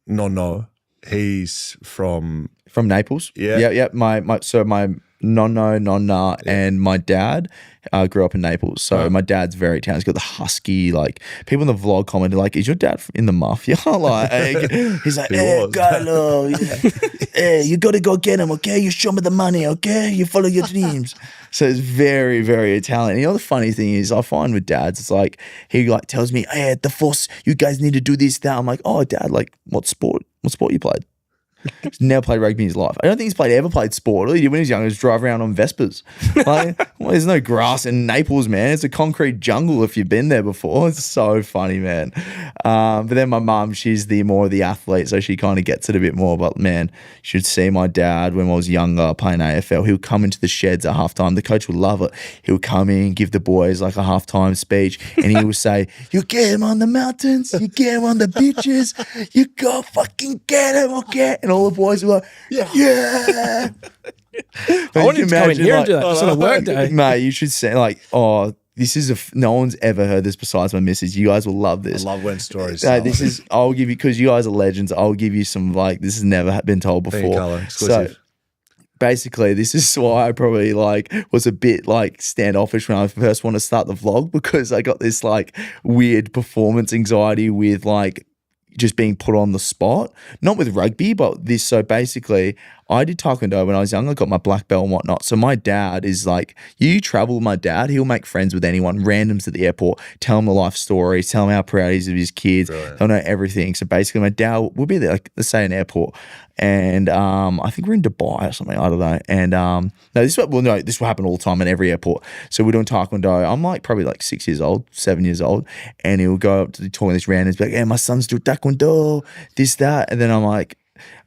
no, he's from Naples. Yeah. Yeah. My nonna, and my dad grew up in Naples. So my dad's very Italian. He's got the husky, like, people in the vlog commented, like, is your dad in the mafia? Like, he's like, hey, Carlo, hey, you got to go get him, okay? You show me the money, okay? You follow your dreams. So it's very, very Italian. You know, the funny thing is, I find with dads, it's like, he like tells me, hey, at the force, you guys need to do this, that. I'm like, oh, dad, like, what sport you played? He's never played rugby in his life. I don't think he's ever played sport. All he did when he was young was drive around on Vespers. Like, well, there's no grass in Naples, man. It's a concrete jungle if you've been there before. It's so funny, man. But then my mum, she's more of the athlete, so she kind of gets it a bit more. But man, you should see my dad when I was younger playing AFL. He would come into the sheds at halftime. The coach would love it. He would come in, give the boys like a halftime speech, and he would say, "You get him on the mountains, you get him on the beaches, you go fucking get him, okay?" And all the boys were like, yeah. I wanted to come in here and do that just on a work day. Mate, you should say, like, oh, this is no one's ever heard this besides my missus. You guys will love this. I love when stories. This is, I'll give you, because you guys are legends, I'll give you some, like, this has never been told before. Exclusive. So basically, this is why I probably like was a bit like standoffish when I first wanted to start the vlog, because I got this like weird performance anxiety with like just being put on the spot, not with rugby, but this. So basically, I did taekwondo when I was young. I got my black belt and whatnot. So my dad is like, you travel with my dad, he'll make friends with anyone, randoms at the airport, tell them the life stories, tell them how proud he is of his kids. Brilliant. They'll know everything. So basically, my dad will be there, like, let's say an airport, and I think we're in Dubai or something, I don't know. And this will happen all the time in every airport. So we're doing taekwondo. I'm like probably like 6 years old, 7 years old, and he'll go up to talking to this randoms, be like, hey, my son's doing taekwondo, this, that. And then I'm like,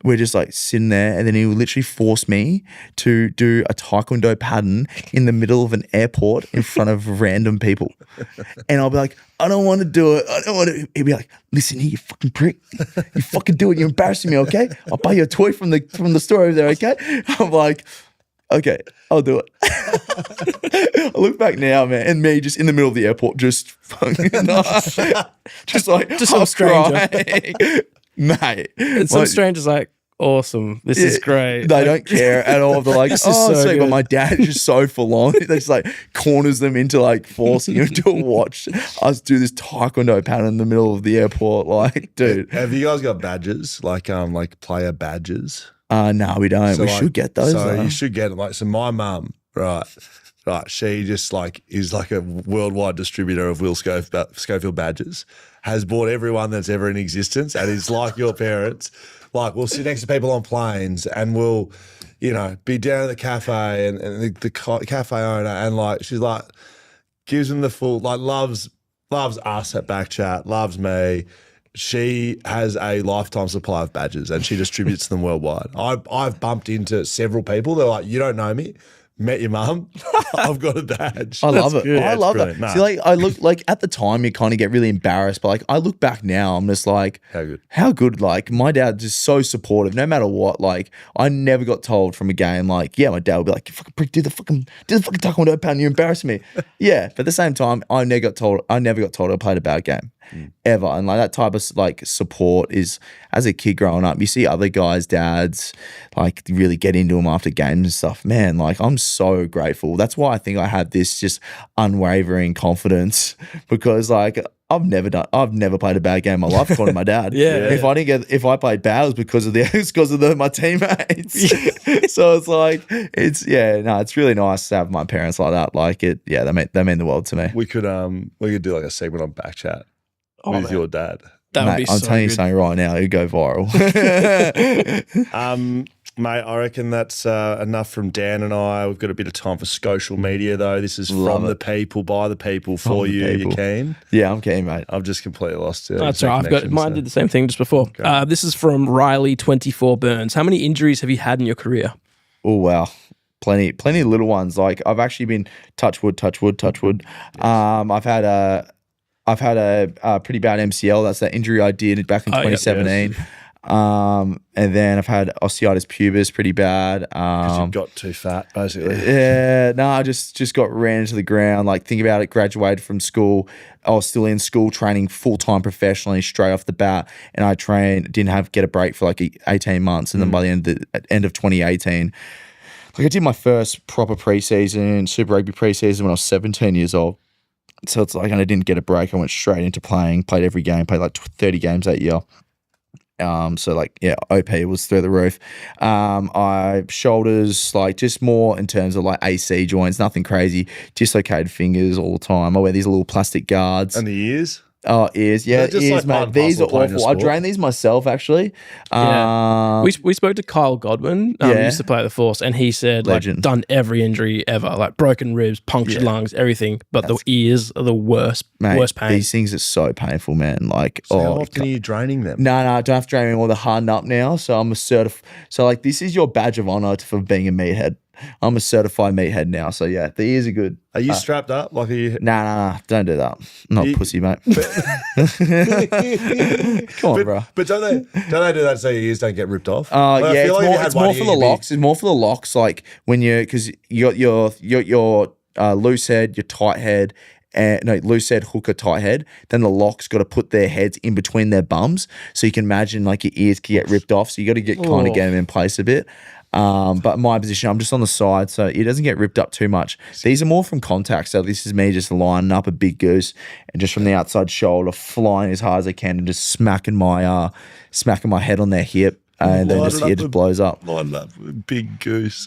we're just like sitting there, and then he will literally force me to do a taekwondo pattern in the middle of an airport in front of random people. And I'll be like, I don't want to do it. I don't want to. He'll be like, listen here, you fucking prick. You fucking do it. You're embarrassing me, okay? I'll buy you a toy from the store over there, okay? I'm like, okay, I'll do it. I look back now, man, and me just in the middle of the airport, just fucking, just like, just some stranger. Mate. And some stranger's like, awesome. This is great. They don't care at all. They're like, this oh, is so sweet. good. But my dad is just so full on. They just like corners them into like forcing him to watch us do this taekwondo pattern in the middle of the airport. Like, dude. Have you guys got badges? Like player badges? No, we don't. So we should get those. So though. you should get them. Like, so my mum, right, she just like is like a worldwide distributor of Will Schofield badges, has bought everyone that's ever in existence, and is like your parents. Like, we'll sit next to people on planes, and we'll, be down at the cafe, and the cafe owner, and like, she's like, gives them the full, like, loves us at BackChat, loves me. She has a lifetime supply of badges, and she distributes them worldwide. I've bumped into several people. They're like, you don't know me. Met your mum. I've got a badge. I love it. Yeah, I love it. Nah. See, like, I look like at the time you kind of get really embarrassed, but like I look back now, I'm just like, how good. Like, my dad's just so supportive, no matter what. Like, I never got told from a game, like, yeah, my dad would be like, you fucking prick, do the fucking taekwondo pattern, you're embarrassing me. Yeah, but at the same time, I never got told I played a bad game. Ever. And like that type of like support is, as a kid growing up, you see other guys' dads like really get into them after games and stuff. Man, like, I'm so grateful. That's why I think I have this just unwavering confidence, because like I've never played a bad game in my life according to my dad. If I played bad, it was because of my teammates. So it's like, it's really nice to have my parents like that. Like it, they mean the world to me. We could do like a segment on BackChat with your dad. That would be so I'm telling you good. something right now, it'd go viral. Mate, I reckon that's enough from Dan and I. We've got a bit of time for social media, though. This is from the people, by the people, for you. You keen? Yeah, I'm keen, mate. I've just completely lost it. That's right. I've got mine. Did the same thing just before. Okay. This is from Riley24 Burns. How many injuries have you had in your career? Oh wow, plenty of little ones. Like, I've actually been touch wood. Yes. I've had a pretty bad MCL. That's that injury I did back in 2017. And then I've had osteitis pubis pretty bad. Because you got too fat, basically. Yeah, no, I just got ran into the ground. Like, think about it, graduated from school. I was still in school training full-time professionally straight off the bat. And I didn't get a break for like 18 months. And then by the end of 2018, like I did my first proper preseason, Super Rugby preseason when I was 17 years old. So it's like, and I didn't get a break. I went straight into played every game, played like 30 games that year. So like, yeah, OP was through the roof. I shoulders, like just more in terms of like AC joints, nothing crazy, dislocated fingers all the time. I wear these little plastic guards. And the ears? Oh, ears, yeah, They're just ears, like mate. These are part and parcel of awful. I playing the drain these myself, actually. Yeah. We spoke to Kyle Godwin, who used to play at the Force, and he said, Legend. like, done every injury ever, like broken ribs, punctured lungs, everything. But the ears are the worst, worst pain. These things are so painful, man. Like, So how often are you draining them? No, I don't have to drain them all. They're hardened up now. So I'm a certified. So like, this is your badge of honor for being a meathead. I'm a certified meathead now. So yeah, the ears are good. Are you strapped up? Like, are you? Nah, don't do that. I'm not a pussy, mate. Come on, bro. But don't they do that so your ears don't get ripped off? Yeah, it's more for the locks. It's more for the locks. Like when because you got your loose head, your tight head. Loose head, hooker, tight head. Then the lock's got to put their heads in between their bums, so you can imagine like your ears can get ripped off. So you got to get them in place a bit. But my position, I'm just on the side, so it doesn't get ripped up too much. These are more from contact. So this is me just lining up a big goose and just from the outside shoulder, flying as hard as I can and just smacking my head on their hip, and then it just blows up. Line up, big goose.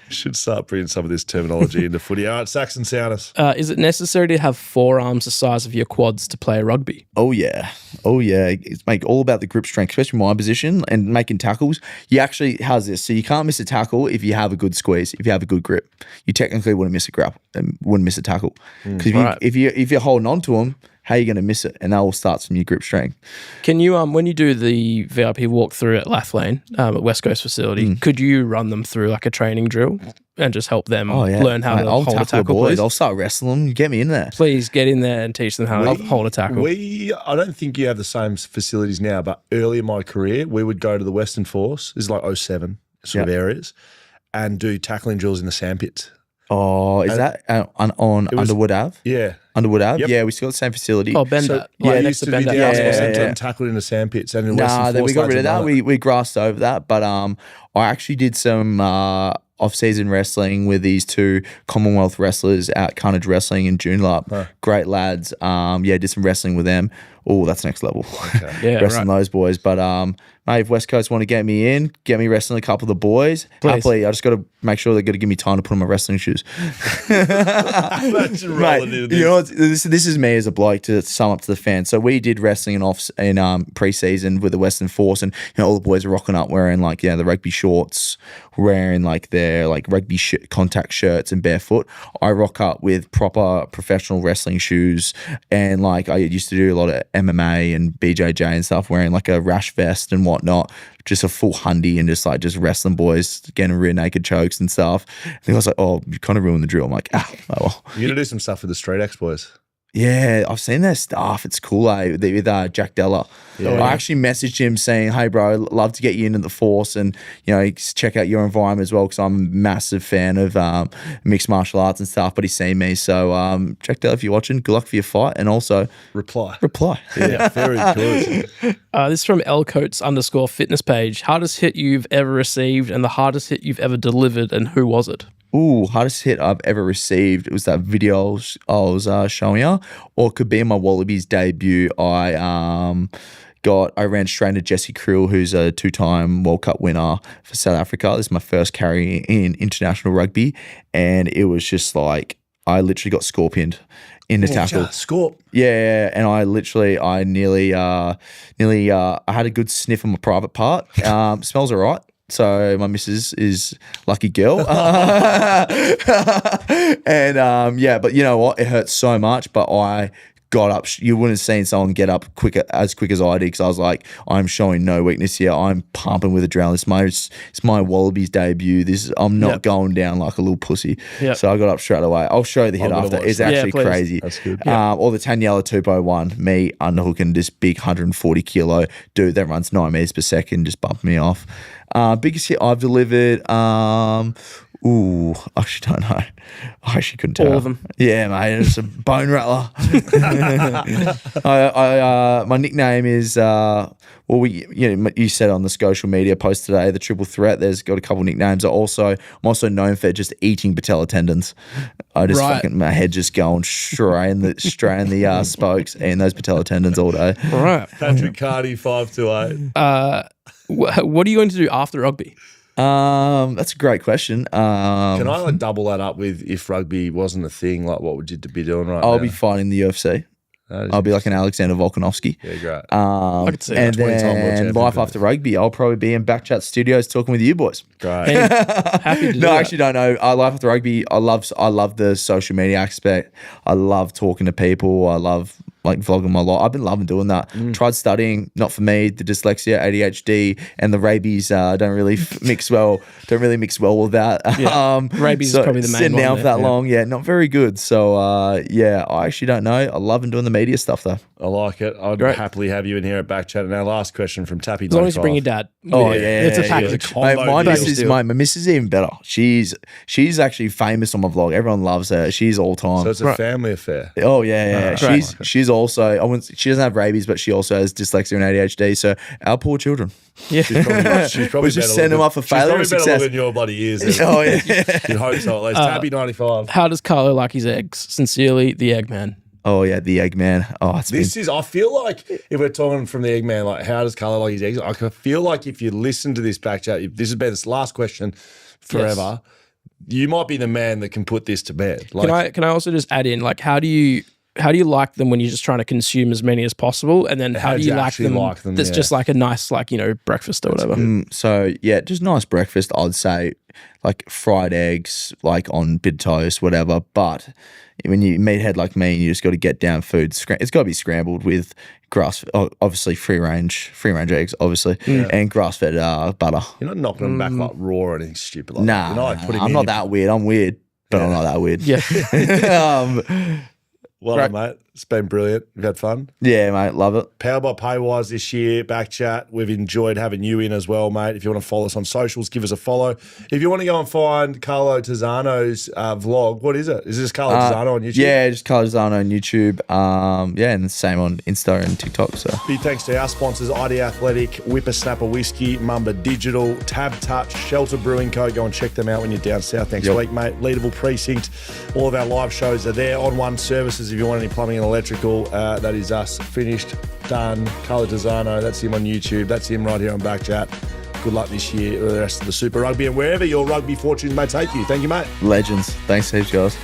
Should start bringing some of this terminology into footy. All right, Saxon Sounders. Is it necessary to have forearms the size of your quads to play rugby? Oh yeah. It's all about the grip strength, especially my position and making tackles. You actually, how's this? So you can't miss a tackle if you have a good squeeze, if you have a good grip. You technically wouldn't miss a tackle because if you're holding on to them, how are you going to miss it? And that all starts from your grip strength. Can you, when you do the VIP walkthrough at Lathlane, at West Coast facility, could you run them through like a training drill and just help them learn how to hold a tackle, boys. please? I'll start wrestling them. Get me in there. Please get in there and teach them how to hold a tackle. I don't think you have the same facilities now, but early in my career, we would go to the Western Force, this is like 07 sort of areas, and do tackling drills in the sandpits. Oh, is that on Underwood Ave? Yeah. Underwood Ave? Yep. Yeah, we still got the same facility. Oh, Bender. I Next used to to be Bender. down Yeah. and tackled in the sandpits and in Western Force. Then we got rid of that. We grassed over that. But I actually did some off-season wrestling with these two Commonwealth wrestlers at Carnage Wrestling in Joondalup. Great lads. Did some wrestling with them. Oh, that's next level. Yeah, wrestling those boys. But mate, if West Coast want to get me wrestling a couple of the boys, happily, I just got to make sure they're going to give me time to put on my wrestling shoes. Mate, you know, this is me as a bloke to sum up to the fans. So we did wrestling in pre-season with the Western Force, and all the boys are rocking up wearing the rugby shorts, wearing their rugby contact shirts and barefoot. I rock up with proper professional wrestling shoes, and I used to do a lot of MMA and BJJ and stuff, wearing a rash vest and whatnot, just a full hundy and just wrestling boys, getting rear naked chokes and stuff. And I was like, oh, you kind of ruined the drill. I'm like, oh well. You're going to do some stuff with the Street X boys. Yeah, I've seen their stuff. It's cool, with Jack Della. Yeah. I actually messaged him saying, hey, bro, I'd love to get you into the Force and, check out your environment as well, because I'm a massive fan of mixed martial arts and stuff, but he's seen me. So, Jack Della, if you're watching, good luck for your fight. And also, reply. Yeah, very good. This is from Lcoats_fitness page. Hardest hit you've ever received and the hardest hit you've ever delivered, and who was it? Ooh, hardest hit I've ever received. It was that video I was showing you, or it could be in my Wallabies debut. I ran straight into Jesse Krill, who's a 2-time World Cup winner for South Africa. This is my first carry in international rugby, and it was just I literally got scorpioned in the tackle. Scorp. Yeah, and I nearly I had a good sniff on my private part. Smells all right. So my missus is lucky girl. And but you know what? It hurt so much, but I got up. You wouldn't have seen someone get up as quick as I did, because I was like, I'm showing no weakness here. I'm pumping with adrenaline. It's my Wallabies debut. I'm not going down like a little pussy. Yep. So I got up straight away. I'll show you the hit after. It's actually crazy. That's good. Or the Taniela 201, me underhooking this big 140 kilo dude that runs 9 meters per second, just bumped me off. Biggest hit I've delivered. I actually don't know. I actually couldn't tell. All of them. Yeah, mate. It's a bone rattler. My nickname is you said on the social media post today, the triple threat. There's got a couple of nicknames. I'm also known for just eating patella tendons. I just my head just going straight in the spokes and those patella tendons all day. Right. Patrick Cardi 528. What are you going to do after rugby? That's a great question. Can I double that up with, if rugby wasn't a thing, like what would you be doing right now? I'll be fighting the UFC. I'll be like an Alexander Volkanovski. Yeah, great. I could see that. And then life after rugby, I'll probably be in BackChat studios talking with you boys. Great. Hey, happy to do No, I that. actually don't know. Life after rugby, I love the social media aspect. I love talking to people. I love like vlogging my life. I've been loving doing that. Tried studying, not for me. The dyslexia, ADHD, and the rabies don't really mix well. Don't really mix well with that. Yeah. Rabies is probably the main sitting one down for there. that long, not very good. So I actually don't know. I love doing the media stuff though. I like it. I'd happily have you in here at BackChat. And our last question from Tappy. As long as you bring your dad. Oh It's a package. combo deal. My missus is even better. She's actually famous on my vlog. Everyone loves her. She's all time. So it's a family affair. Oh yeah. Right. She's also she doesn't have rabies, but she also has dyslexia and ADHD. So our poor children. Yeah. She's probably We just send them up for failure and She's probably success. better than your bloody ears. Oh yeah. You'd hope so. At least Tappy 95. How does Carlo like his eggs? Sincerely, the Eggman. Oh yeah, the Eggman. Oh, I feel like if we're talking from the Eggman, like how does Carlo like his eggs? I feel like if you listen to this BackChat, if this has been this last question forever, you might be the man that can put this to bed. Like, Can I also just add in, like, how do you like them when you're just trying to consume as many as possible, and then how do you actually like like them? them, That's just like a nice, like, breakfast or whatever. So yeah, just nice breakfast. I'd say like fried eggs, like on bit of toast, whatever. But when you meathead like me, you just got to get down food. It's got to be scrambled with obviously free range eggs, obviously, and grass fed butter. you're not knocking them back like raw or anything stupid like Nah, that. You're not, like, putting I'm them not in that weird. I'm weird, but I'm not that weird. Yeah. Well done, mate. It's been brilliant. We've had fun. Yeah, mate, love it. Powered by Paywise this year, BackChat. We've enjoyed having you in as well, mate. If you want to follow us on socials, give us a follow. If you want to go and find Carlo Tizzano's vlog, what is it? Is this Carlo Tizzano on YouTube? Yeah, just Carlo Tizzano on YouTube. And the same on Insta and TikTok. So Big thanks to our sponsors, ID Athletic, Whippersnapper Whisky, Mamba Digital, TABtouch, Shelter Brewing Co. Go and check them out when you're down south next week, mate. Leadable Precinct. All of our live shows are there. On One Services, if you want any plumbing and electrical, that is us. Finished, done. Carlo Tizzano, that's him on YouTube. That's him right here on BackChat. Good luck this year with the rest of the Super Rugby and wherever your rugby fortunes may take you. Thank you, mate. legends. Thanks heaps, guys.